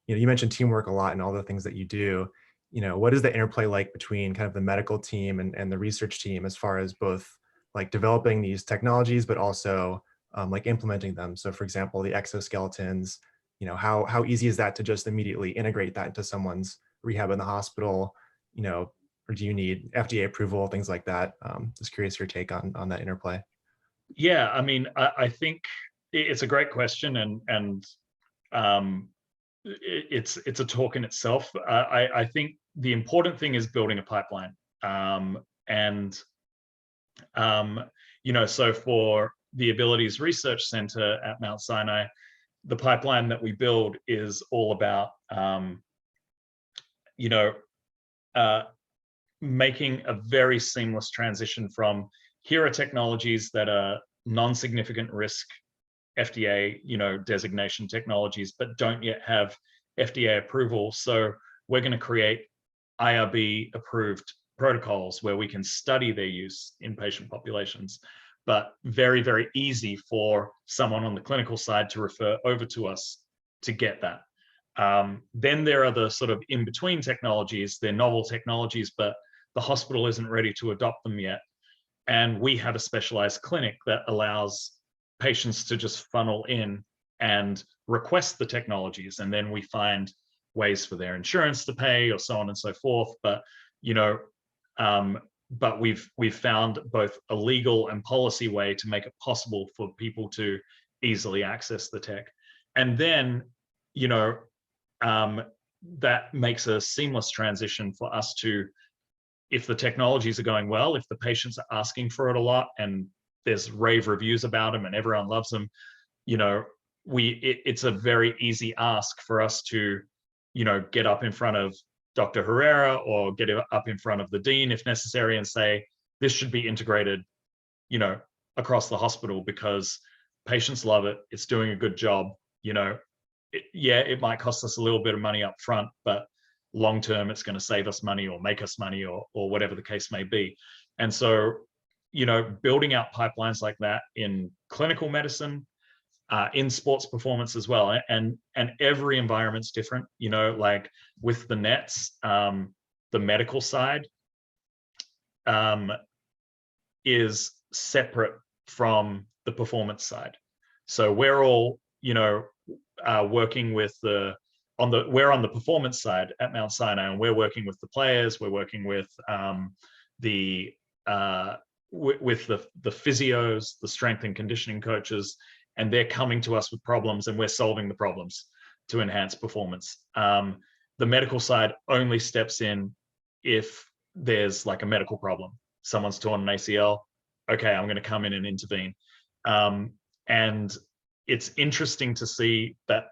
you mentioned teamwork a lot and all the things that you do. What is the interplay like between kind of the medical team and the research team as far as both like developing these technologies, but also like implementing them? So for example, the exoskeletons, how easy is that to just immediately integrate that into someone's rehab in the hospital, or do you need FDA approval, things like that? Just curious your take on that interplay. Yeah, I mean, I think it's a great question, and it's a talk in itself. I think the important thing is building a pipeline, and so for the Abilities Research Center at Mount Sinai, the pipeline that we build is all about making a very seamless transition from, here are technologies that are non-significant risk FDA, designation technologies, but don't yet have FDA approval. So we're going to create IRB approved protocols where we can study their use in patient populations, but very, very easy for someone on the clinical side to refer over to us to get that. Then there are the sort of in-between technologies. They're novel technologies, but the hospital isn't ready to adopt them yet. And we have a specialized clinic that allows patients to just funnel in and request the technologies, and then we find ways for their insurance to pay, or so on and so forth. But we've found both a legal and policy way to make it possible for people to easily access the tech, and then that makes a seamless transition for us to, if the technologies are going well, if the patients are asking for it a lot, and there's rave reviews about them and everyone loves them, it's a very easy ask for us to, get up in front of Dr. Herrera or get up in front of the dean if necessary and say, this should be integrated, across the hospital because patients love it. It's doing a good job. It might cost us a little bit of money up front, but long term, it's going to save us money or make us money or whatever the case may be. And so, building out pipelines like that in clinical medicine, in sports performance as well, and every environment's different. Like with the nets, the medical side is separate from the performance side. So we're all, working with we're on the performance side at Mount Sinai, and we're working with the players. We're working with the physios, the strength and conditioning coaches, and they're coming to us with problems, and we're solving the problems to enhance performance. The medical side only steps in if there's like a medical problem. Someone's torn an ACL. Okay, I'm going to come in and intervene. And it's interesting to see that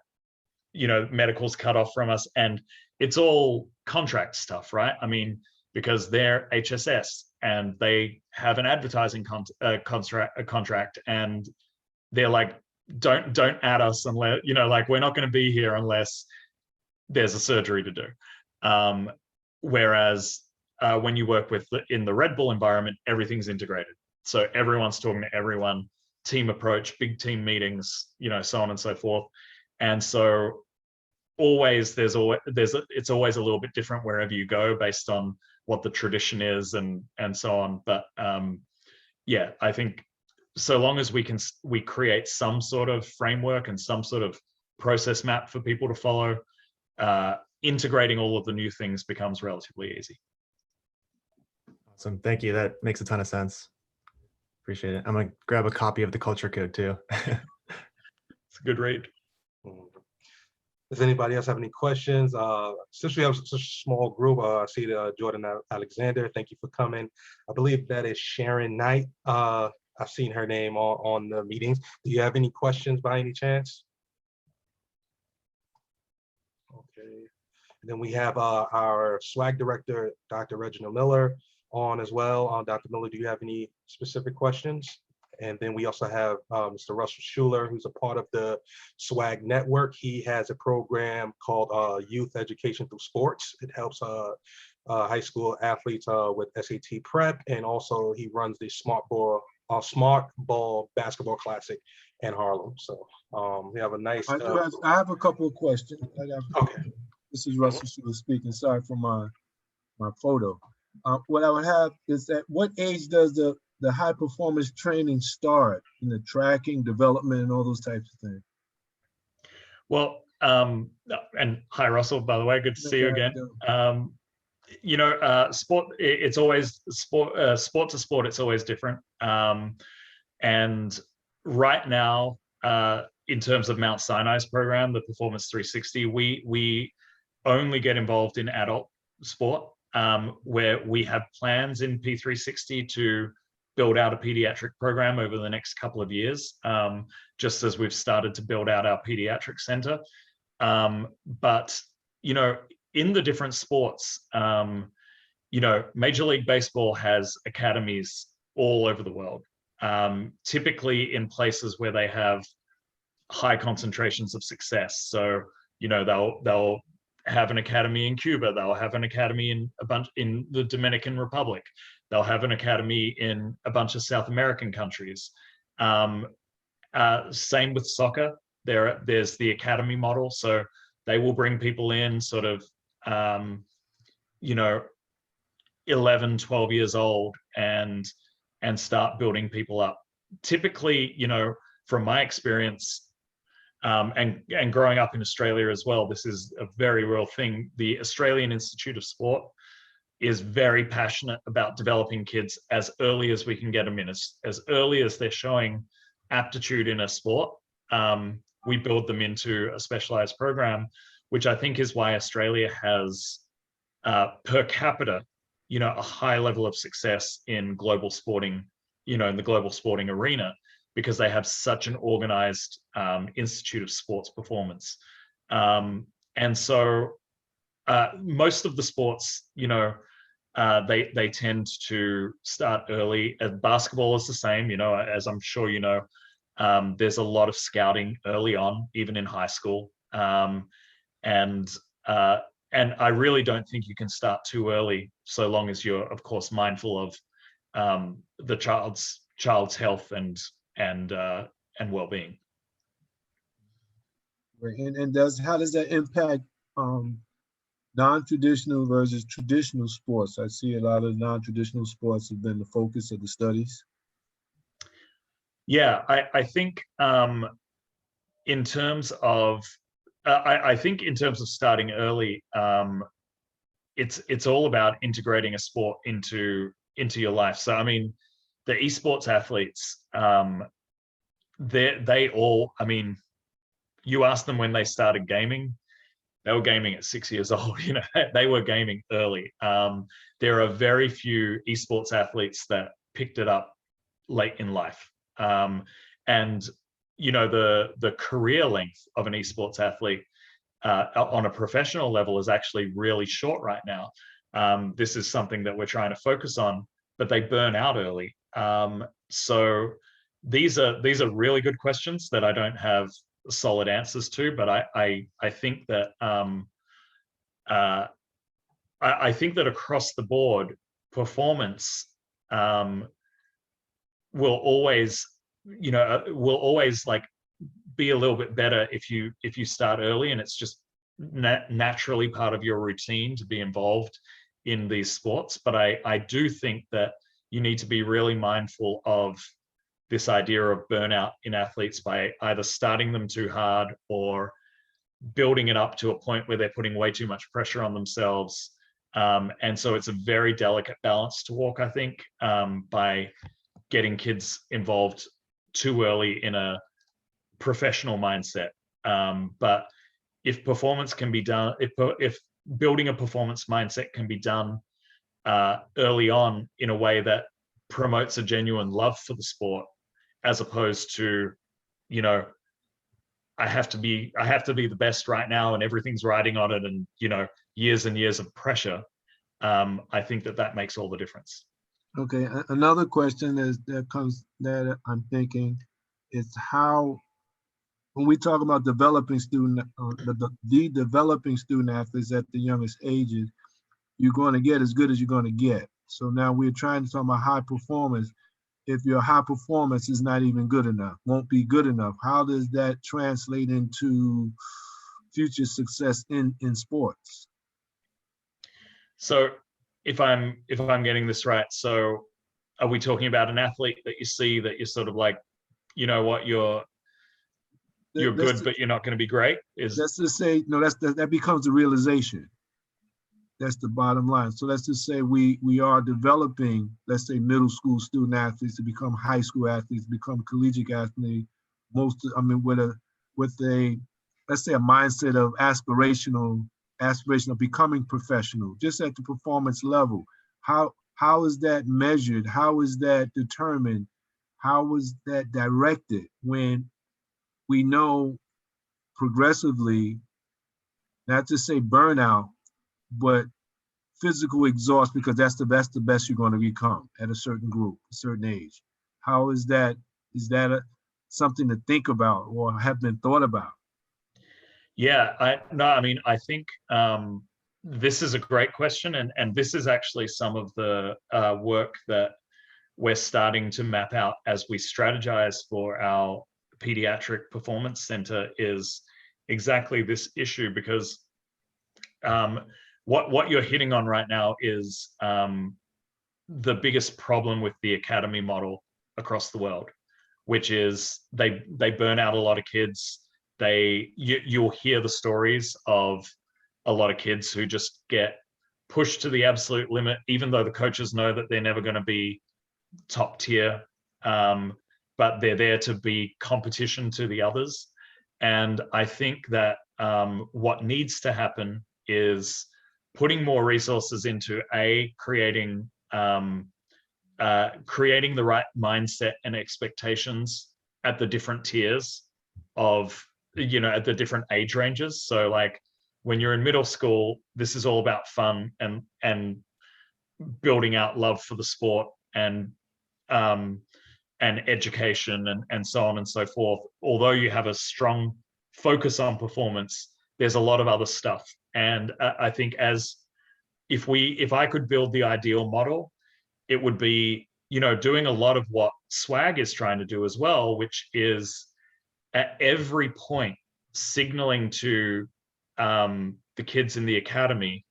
medical's cut off from us, and it's all contract stuff, right? I mean, because they're HSS and they have an advertising contract, and they're like, don't add us unless, we're not going to be here unless there's a surgery to do. Whereas when you work in the Red Bull environment, everything's integrated. So everyone's talking to everyone, team approach, big team meetings, so on and so forth. And so it's always a little bit different wherever you go based on what the tradition is and so on. But yeah, I think so long as we create some sort of framework and some sort of process map for people to follow, integrating all of the new things becomes relatively easy. Awesome, thank you. That makes a ton of sense. Appreciate it. I'm gonna grab a copy of the Culture Code too. It's a good read. Mhm. Does anybody else have any questions? Since we have such a small group, I see Jordan Alexander. Thank you for coming. I believe that is Sharon Knight. I've seen her name on the meetings. Do you have any questions by any chance? Okay. And then we have our swag director, Dr. Reginald Miller, on as well. Dr. Miller, do you have any specific questions? And then we also have Mr. Russell Schuler, who's a part of the SWAG network. He has a program called Youth Education Through Sports. It helps high school athletes with SAT prep, and also he runs the Smart Ball Basketball Classic in Harlem. So we have a nice. I have a couple of questions. Okay. This is Russell Schuler speaking. Sorry for my photo. What I would have is that what age does the high performance training start in the tracking, development, and all those types of things? Well, and hi Russell, by the way, good to see you again. You know, sport, it's always sport, sport to sport, it's always different. And right now, in terms of Mount Sinai's program, the Performance 360, we only get involved in adult sport, where we have plans in P360 to build out a pediatric program over the next couple of years, just as we've started to build out our pediatric center. But, you know, in the different sports, you know, Major League Baseball has academies all over the world, typically in places where they have high concentrations of success. So, you know, they'll have an academy in Cuba, they'll have an academy in in the Dominican Republic, they'll have an academy in a bunch of South American countries. Same with soccer. There's the academy model. So they will bring people in sort of, you know, 11, 12 years old and start building people up. Typically, you know, from my experience, and growing up in Australia as well, this is a very real thing. The Australian Institute of Sport is very passionate about developing kids as early as we can get them in, as early as they're showing aptitude in a sport. We build them into a specialized program, which I think is why Australia has per capita, you know, a high level of success in global sporting, you know, in the global sporting arena, because they have such an organized Institute of Sports Performance. And so most of the sports, you know, they tend to start early. Basketball is the same, you know, as I'm sure you know. There's a lot of scouting early on, even in high school. And I really don't think you can start too early, so long as you're, of course, mindful of the child's health and well-being. Right. And how does that impact non-traditional versus traditional sports? I see a lot of non-traditional sports have been the focus of the studies. Yeah, I think in terms of I think in terms of starting early, it's all about integrating a sport into your life. So I mean, the esports athletes, they all, I mean, you ask them when they started gaming, they were gaming at 6 years old, you know, they were gaming early. There are very few esports athletes that picked it up late in life. And, you know, the career length of an esports athlete on a professional level is actually really short right now. This is something that we're trying to focus on, but they burn out early. So these are really good questions that I don't have solid answers to, but I think that I think that across the board, performance will always, you know, will always like be a little bit better if you start early, and it's just naturally part of your routine to be involved in these sports. But I do think that you need to be really mindful of this idea of burnout in athletes by either starting them too hard or building it up to a point where they're putting way too much pressure on themselves. And so it's a very delicate balance to walk, I think, by getting kids involved too early in a professional mindset. But if performance can be done, if building a performance mindset can be done early on in a way that promotes a genuine love for the sport, as opposed to, you know, I have to be the best right now and everything's riding on it, and, you know, years and years of pressure. I think that makes all the difference. Okay, another question that I'm thinking is how, when we talk about developing the developing student athletes at the youngest ages, you're going to get as good as you're going to get. So now we're trying to talk about high performance. If your high performance is not even good enough, won't be good enough, how does that translate into future success in sports? So if I'm getting this right, so are we talking about an athlete that you see that you're sort of like, you know what, you're good, but you're not going to be great? Let's just say, no, that becomes a realization. That's the bottom line. So let's just say we are developing, let's say, middle school student athletes to become high school athletes, become collegiate athletes. With a let's say a mindset of aspiration of becoming professional, just at the performance level. How is that measured? How is that determined? How is that directed when we know progressively, not to say burnout, but physical exhaust, because that's the best you're going to become at a certain group, a certain age. How is that? Is that something to think about or have been thought about? Yeah, I think this is a great question, and this is actually some of the work that we're starting to map out as we strategize for our pediatric performance center, is exactly this issue, because what you're hitting on right now is the biggest problem with the academy model across the world, which is they burn out a lot of kids. You'll hear the stories of a lot of kids who just get pushed to the absolute limit, even though the coaches know that they're never going to be top tier, but they're there to be competition to the others. And I think that what needs to happen is putting more resources into creating the right mindset and expectations at the different tiers of, you know, at the different age ranges. So like when you're in middle school, this is all about fun and building out love for the sport and education and so on and so forth. Although you have a strong focus on performance, there's a lot of other stuff. And I think if I could build the ideal model, it would be, you know, doing a lot of what SWAG is trying to do as well, which is at every point signaling to the kids in the academy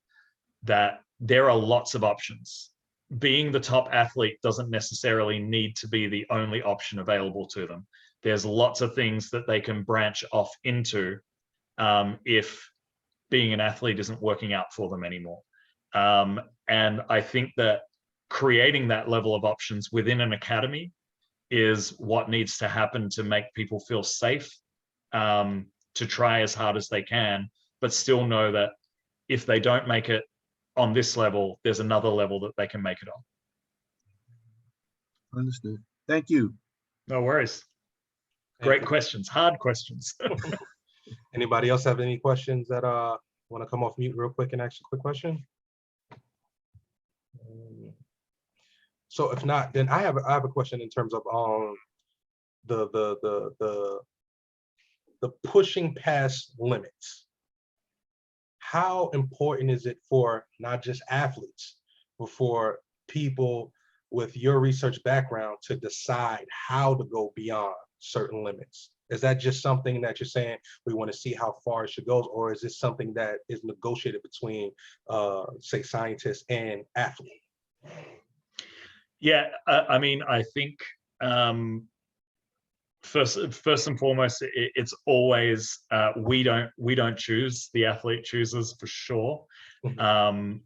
that there are lots of options. Being the top athlete doesn't necessarily need to be the only option available to them. There's lots of things that they can branch off into if being an athlete isn't working out for them anymore. And I think that creating that level of options within an academy is what needs to happen to make people feel safe, to try as hard as they can, but still know that if they don't make it on this level, there's another level that they can make it on. Understood. Thank you. No worries. Great questions, hard questions. Anybody else have any questions that want to come off mute real quick and ask a quick question? So if not, then I have a question in terms of the pushing past limits. How important is it for not just athletes, but for people with your research background to decide how to go beyond certain limits? Is that just something that you're saying we want to see how far it should go, or is this something that is negotiated between, say, scientists and athletes? Yeah, I mean, I think first and foremost, it's always we don't choose, the athlete chooses for sure. Again,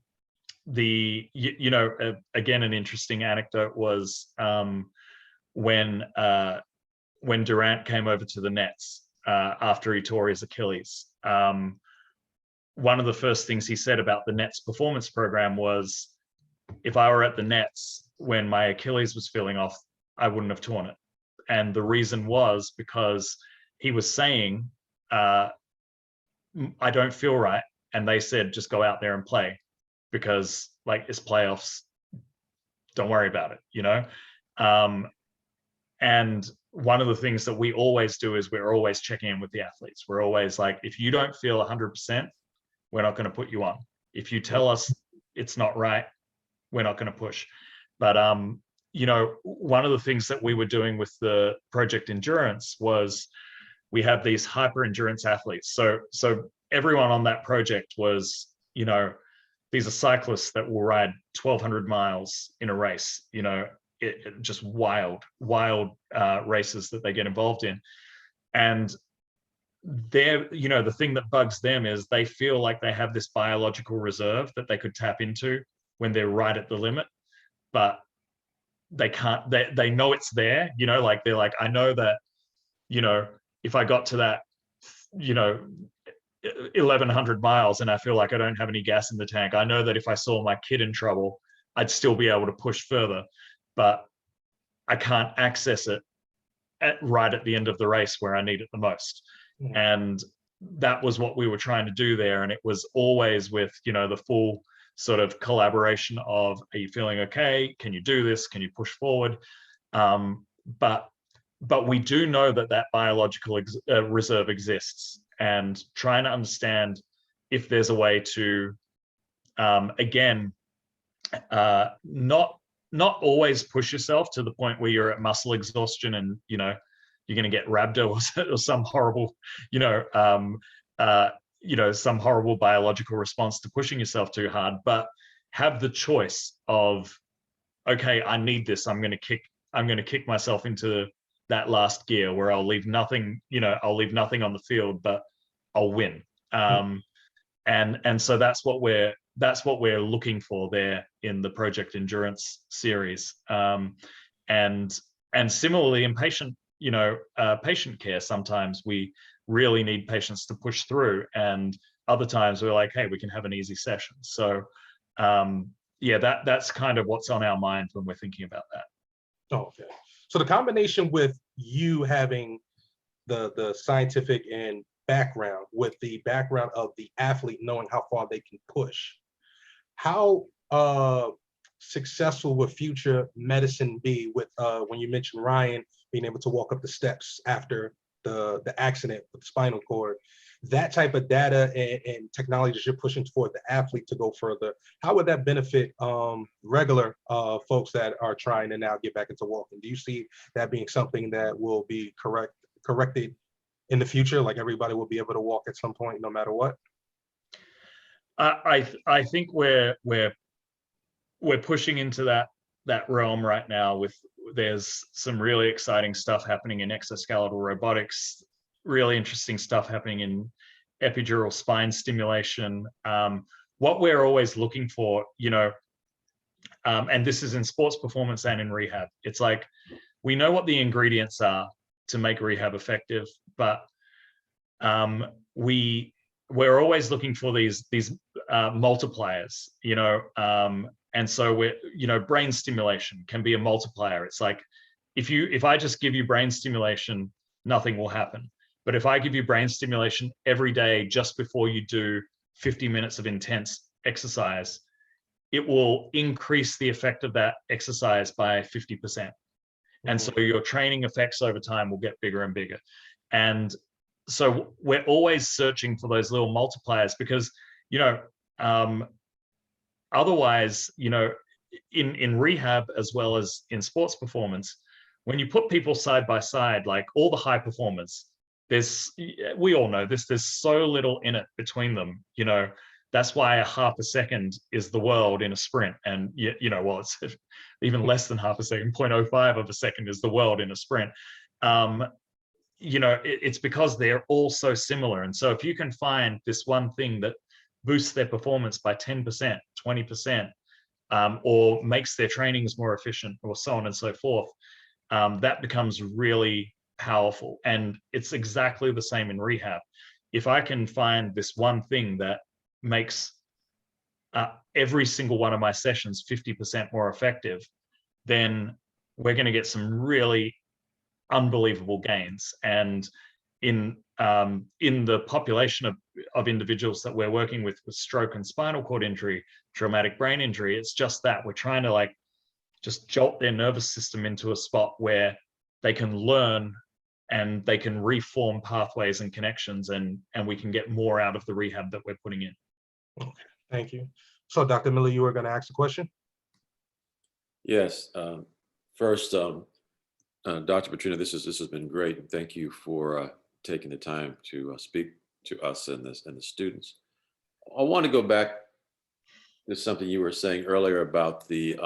an interesting anecdote was when Durant came over to the Nets after he tore his Achilles. One of the first things he said about the Nets performance program was, if I were at the Nets when my Achilles was feeling off, I wouldn't have torn it. And the reason was because he was saying, I don't feel right. And they said, just go out there and play, because like, it's playoffs. Don't worry about it, you know? And one of the things that we always do is we're always checking in with the athletes. We're always like, if you don't feel 100%, we're not going to put you on. If you tell us it's not right, we're not going to push. But, you know, one of the things that we were doing with the Project Endurance was we have these hyper endurance athletes. So everyone on that project was, you know, these are cyclists that will ride 1,200 miles in a race, you know, just wild races that they get involved in. And they're, you know, the thing that bugs them is they feel like they have this biological reserve that they could tap into when they're right at the limit, but they can't, they know it's there, you know, like they're like, I know that, you know, if I got to that, you know, 1,100 miles and I feel like I don't have any gas in the tank, I know that if I saw my kid in trouble, I'd still be able to push further, but I can't access it right at the end of the race where I need it the most. Mm-hmm. And that was what we were trying to do there. And it was always with, you know, the full sort of collaboration of, are you feeling okay? Can you do this? Can you push forward? But we do know that that biological reserve exists, and trying to understand if there's a way to, again, not always push yourself to the point where you're at muscle exhaustion and, you know, you're going to get rhabdo or some horrible, some horrible biological response to pushing yourself too hard, but have the choice of, okay, I need this. I'm going to kick myself into that last gear where I'll leave nothing, I'll leave nothing on the field, but I'll win. And so that's what we're looking for there in the Project Endurance series. And similarly in patient care, sometimes we really need patients to push through, and other times we're like, hey, we can have an easy session. So that's kind of what's on our mind when we're thinking about that. Oh, okay. So the combination with you having the scientific and background with the background of the athlete knowing how far they can push, how successful would future medicine be with when you mentioned Ryan being able to walk up the steps after the accident with the spinal cord, that type of data and technology that you're pushing toward the athlete to go further, how would that benefit regular folks that are trying to now get back into walking? Do you see that being something that will be corrected in the future, like everybody will be able to walk at some point no matter what? I think we're pushing into that realm right now. There's some really exciting stuff happening in exoskeletal robotics, really interesting stuff happening in epidural spine stimulation. What we're always looking for, and this is in sports performance and in rehab, it's like, we know what the ingredients are to make rehab effective, but we're always looking for these multipliers, and so brain stimulation can be a multiplier. It's like, if I just give you brain stimulation, nothing will happen. But if I give you brain stimulation every day just before you do 50 minutes of intense exercise, it will increase the effect of that exercise by 50%. And so your training effects over time will get bigger and bigger. And so we're always searching for those little multipliers, because, otherwise, in rehab as well as in sports performance, when you put people side by side, like all the high performers, we all know this, there's so little in it between them. That's why a half a second is the world in a sprint. And, it's even less than half a second, 0.05 of a second is the world in a sprint. It's because they're all so similar. And so if you can find this one thing that boosts their performance by 10%, 20%, or makes their trainings more efficient, or so on and so forth, that becomes really powerful. And it's exactly the same in rehab. If I can find this one thing that makes every single one of my sessions 50% more effective, then we're going to get some really unbelievable gains. And in the population of individuals that we're working with stroke and spinal cord injury, traumatic brain injury, it's just that we're trying to like just jolt their nervous system into a spot where they can learn and they can reform pathways and connections, and we can get more out of the rehab that we're putting in. Okay, thank you. So Dr. Miller, you were going to ask a question? Yes. First, Dr. Petrino, this has been great. And thank you for taking the time to speak to us and the students. I want to go back to something you were saying earlier about the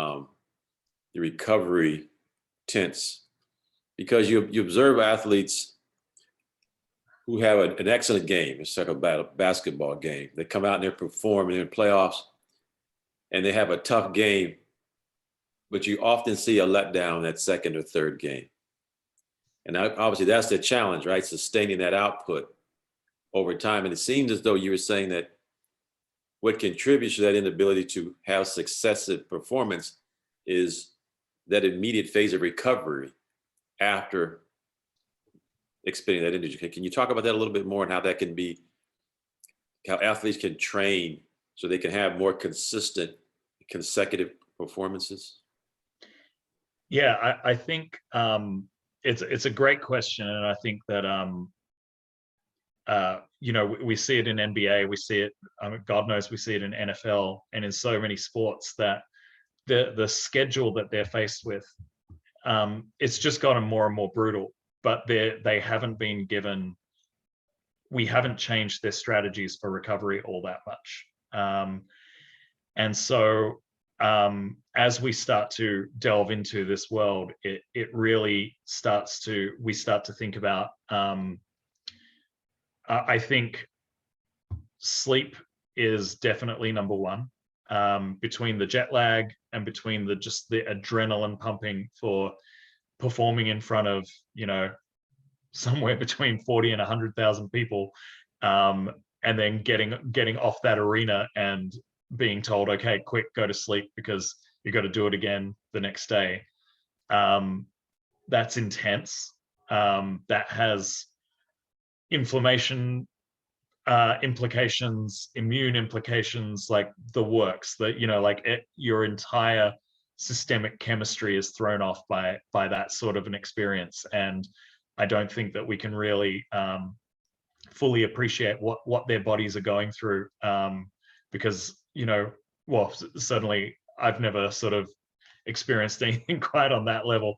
recovery tents, because you observe athletes who have an excellent game. It's like a basketball game. They come out and they perform and they're in playoffs and they have a tough game, but you often see a letdown that second or third game. And obviously that's the challenge, right? Sustaining that output over time. And it seems as though you were saying that what contributes to that inability to have successive performance is that immediate phase of recovery after expending that energy. Can you talk about that a little bit more, and how that can be, how athletes can train so they can have more consistent consecutive performances? Yeah, I think it's a great question, and I think that we see it in NBA, we see it, God knows, we see it in NFL, and in so many sports that the schedule that they're faced with, it's just gotten more and more brutal. But they haven't been given. We haven't changed their strategies for recovery all that much, and so. As we start to delve into this world, it really we start to think about, I think sleep is definitely number one, between the jet lag and between the adrenaline pumping for performing in front of, somewhere between 40 and 100,000 people, and then getting off that arena and being told, okay, quick, go to sleep because you got to do it again the next day. That's intense. That has inflammation implications, immune implications, like the works, that, your entire systemic chemistry is thrown off by that sort of an experience. And I don't think that we can really fully appreciate what their bodies are going through, because certainly I've never sort of experienced anything quite on that level.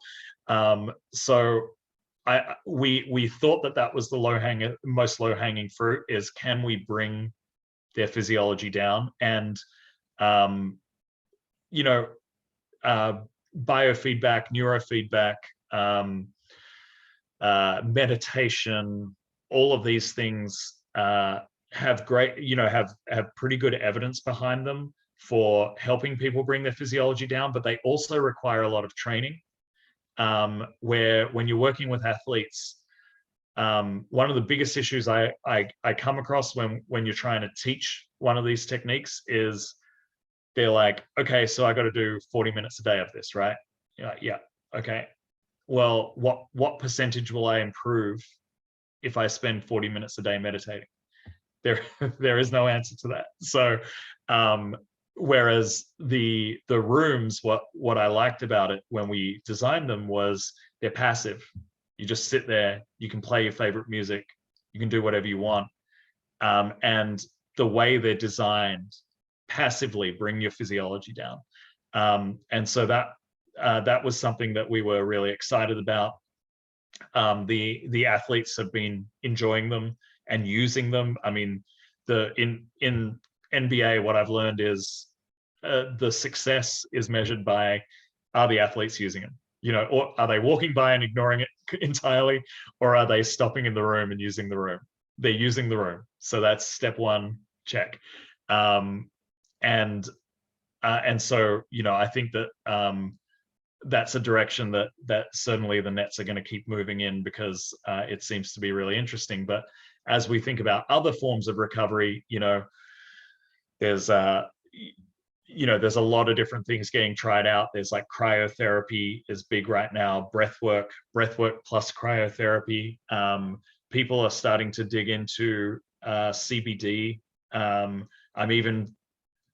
So we thought that was the most low hanging fruit, is can we bring their physiology down? And biofeedback, neurofeedback, meditation, all of these things have pretty good evidence behind them for helping people bring their physiology down, but they also require a lot of training. Where when you're working with athletes, one of the biggest issues I come across when you're trying to teach one of these techniques is they're like, okay, so I got to do 40 minutes a day of this, right? You're like, yeah, okay. Well, what percentage will I improve if I spend 40 minutes a day meditating? There is no answer to that. So whereas the rooms, what I liked about it when we designed them was they're passive. You just sit there, you can play your favorite music, you can do whatever you want. And the way they're designed passively bring your physiology down. And so that was something that we were really excited about. The athletes have been enjoying them and using them. I mean, in NBA, what I've learned is the success is measured by, are the athletes using them? Or are they walking by and ignoring it entirely, or are they stopping in the room and using the room? They're using the room. So that's step one, check. And so, I think that that's a direction that certainly the Nets are going to keep moving in, because it seems to be really interesting. But as we think about other forms of recovery, there's there's a lot of different things getting tried out. There's like cryotherapy is big right now, breathwork plus cryotherapy. People are starting to dig into CBD. I'm even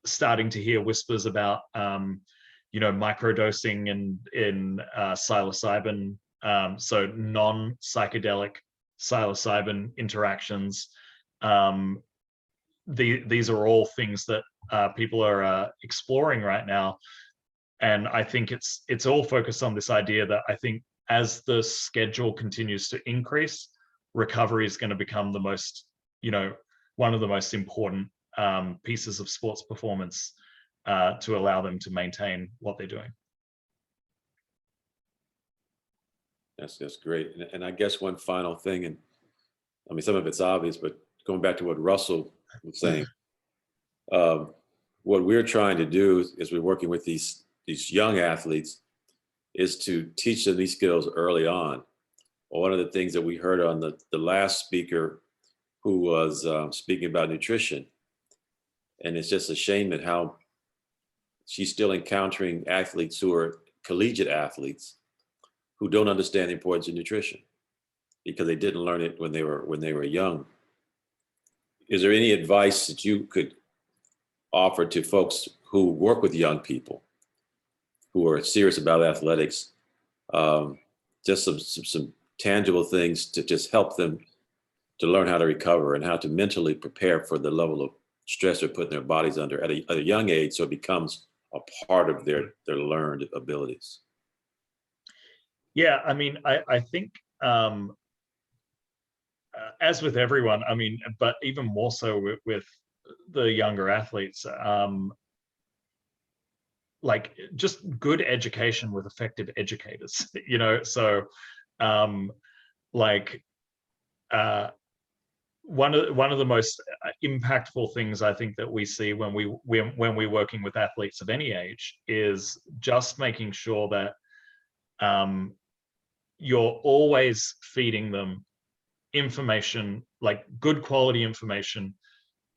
starting to hear whispers about microdosing in psilocybin, so non-psychedelic psilocybin interactions. These are all things that people are exploring right now, and I think it's all focused on this idea that I think as the schedule continues to increase, recovery is going to become the most, one of the most important pieces of sports performance to allow them to maintain what they're doing. That's great. And I guess one final thing, and I mean, some of it's obvious, but going back to what Russell was saying, what we're trying to do is we're working with these young athletes is to teach them these skills early on. One of the things that we heard on the last speaker who was speaking about nutrition, and it's just a shame at how she's still encountering athletes who are collegiate athletes who don't understand the importance of nutrition because they didn't learn it when they were young. Is there any advice that you could offer to folks who work with young people who are serious about athletics? Just some tangible things to just help them to learn how to recover and how to mentally prepare for the level of stress they're putting their bodies under at a young age, so it becomes a part of their learned abilities. Yeah, I mean, I think as with everyone, I mean, but even more so with the younger athletes, like just good education with effective educators, so one of the most impactful things I think that we see when we're working with athletes of any age is just making sure that you're always feeding them information, like good quality information,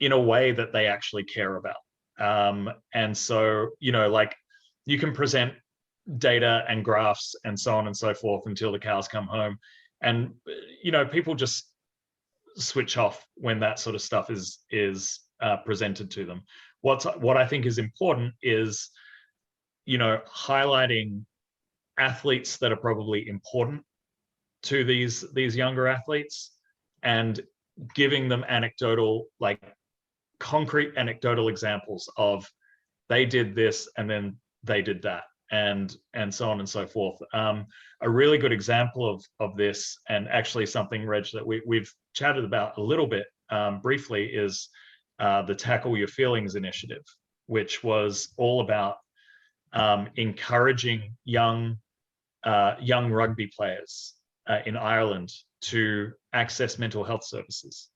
in a way that they actually care about. And so, like you can present data and graphs and so on and so forth until the cows come home. And, people just switch off when that sort of stuff is presented to them. What I think is important is, highlighting athletes that are probably important to these younger athletes and giving them anecdotal, like concrete anecdotal examples of they did this and then they did that, and so on and so forth. A really good example of this, and actually something, Reg, that we've chatted about a little bit briefly, is the Tackle Your Feelings initiative, which was all about encouraging young rugby players in Ireland to access mental health services.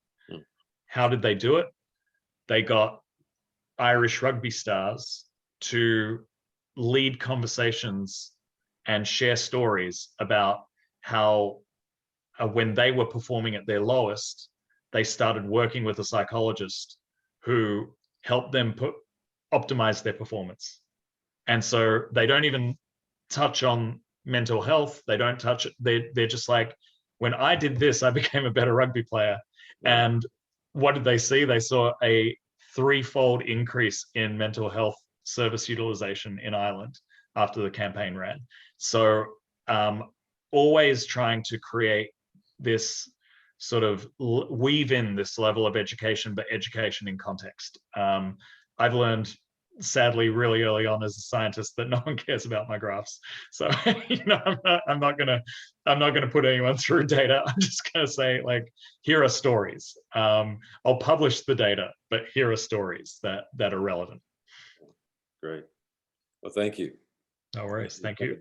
How did they do it? They got Irish rugby stars to lead conversations and share stories about how when they were performing at their lowest, they started working with a psychologist who helped them optimize their performance. And so they don't even touch on mental health. They don't touch it. They're just like, when I did this, I became a better rugby player. And what did they see? They saw a 3-fold increase in mental health service utilization in Ireland after the campaign ran. So always trying to create this sort of weave in this level of education, but education in context. I've learned, sadly, really early on as a scientist, that no one cares about my graphs. So I'm not gonna put anyone through data. I'm just gonna say, like, here are stories. I'll publish the data, but here are stories that are relevant. Great. Well, thank you. No worries. Thank you.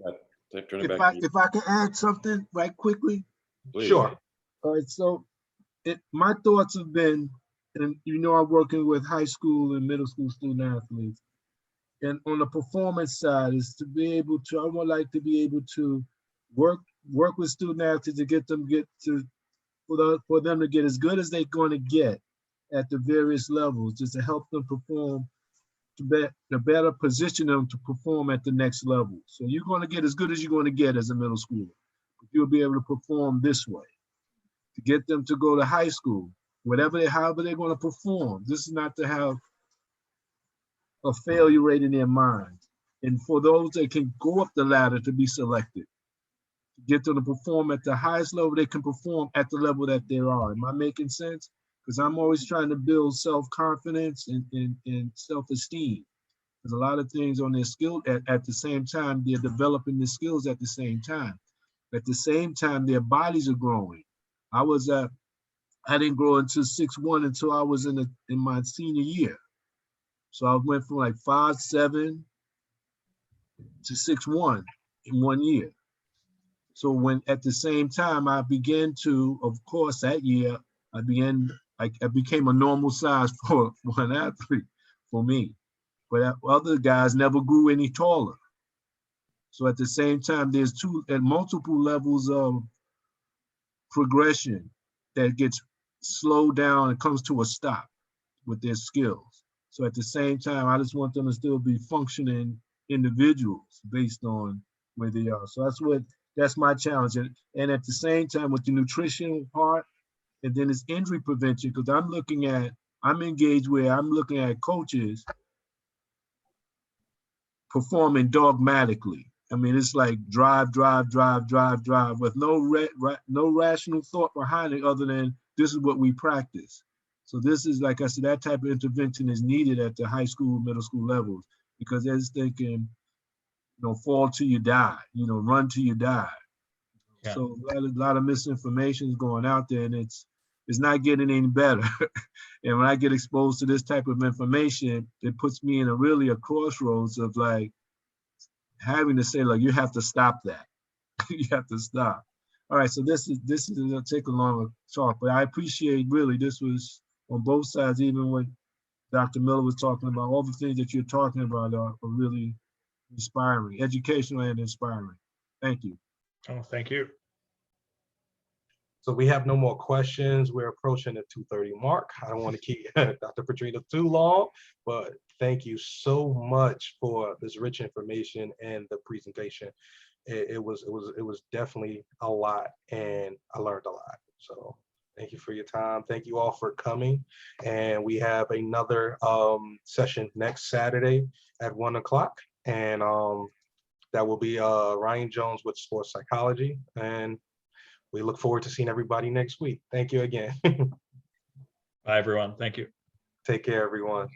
If I can add something right quickly. Please. Sure. All right, so my thoughts have been, and I'm working with high school and middle school student athletes. And on the performance side is to be able to, I would like to be able to work with student athletes to for them to get as good as they're going to get at the various levels, just to help them perform, to better position them to perform at the next level. So you're going to get as good as you're going to get as a middle schooler. But you'll be able to perform this way. To get them to go to high school, however they're going to perform. This is not to have a failure rate in their minds. And for those that can go up the ladder to be selected, to get them to perform at the highest level, they can perform at the level that they are. Am I making sense? Because I'm always trying to build self-confidence and self-esteem. There's a lot of things on their skill at the same time, they're developing the skills at the same time. At the same time, their bodies are growing. I didn't grow into 6'1" until I was in my senior year. So I went from like 5'7" to 6'1" in 1 year. So when at the same time I began to, of course, that year I became a normal size for an athlete for me. But other guys never grew any taller. So at the same time, there's multiple levels of progression that gets slowed down and comes to a stop with their skills. So at the same time, I just want them to still be functioning individuals based on where they are. So that's my challenge. And at the same time, with the nutrition part, and then it's injury prevention, because I'm engaged where I'm looking at coaches performing dogmatically. I mean, it's like drive with no rational thought behind it other than this is what we practice. So this is, like I said, that type of intervention is needed at the high school, middle school levels, because they're thinking, fall till you die, run till you die. Yeah. So a lot of misinformation is going out there, and it's not getting any better. And when I get exposed to this type of information, it puts me in a crossroads of like having to say, like, you have to stop that. You have to stop. All right, so this is gonna take a longer talk, but I appreciate really, this was on both sides, even when Dr. Miller was talking about, all the things that you're talking about are really inspiring, educational and inspiring. Thank you. Oh, thank you. So we have no more questions. We're approaching the 2:30 mark. I don't want to keep Dr. Petrino too long, but thank you so much for this rich information and the presentation. It was definitely a lot, and I learned a lot. So thank you for your time. Thank you all for coming. And we have another session next Saturday at 1 o'clock. And that will be Ryan Jones with sports psychology. And we look forward to seeing everybody next week. Thank you again. Bye, everyone. Thank you. Take care, everyone.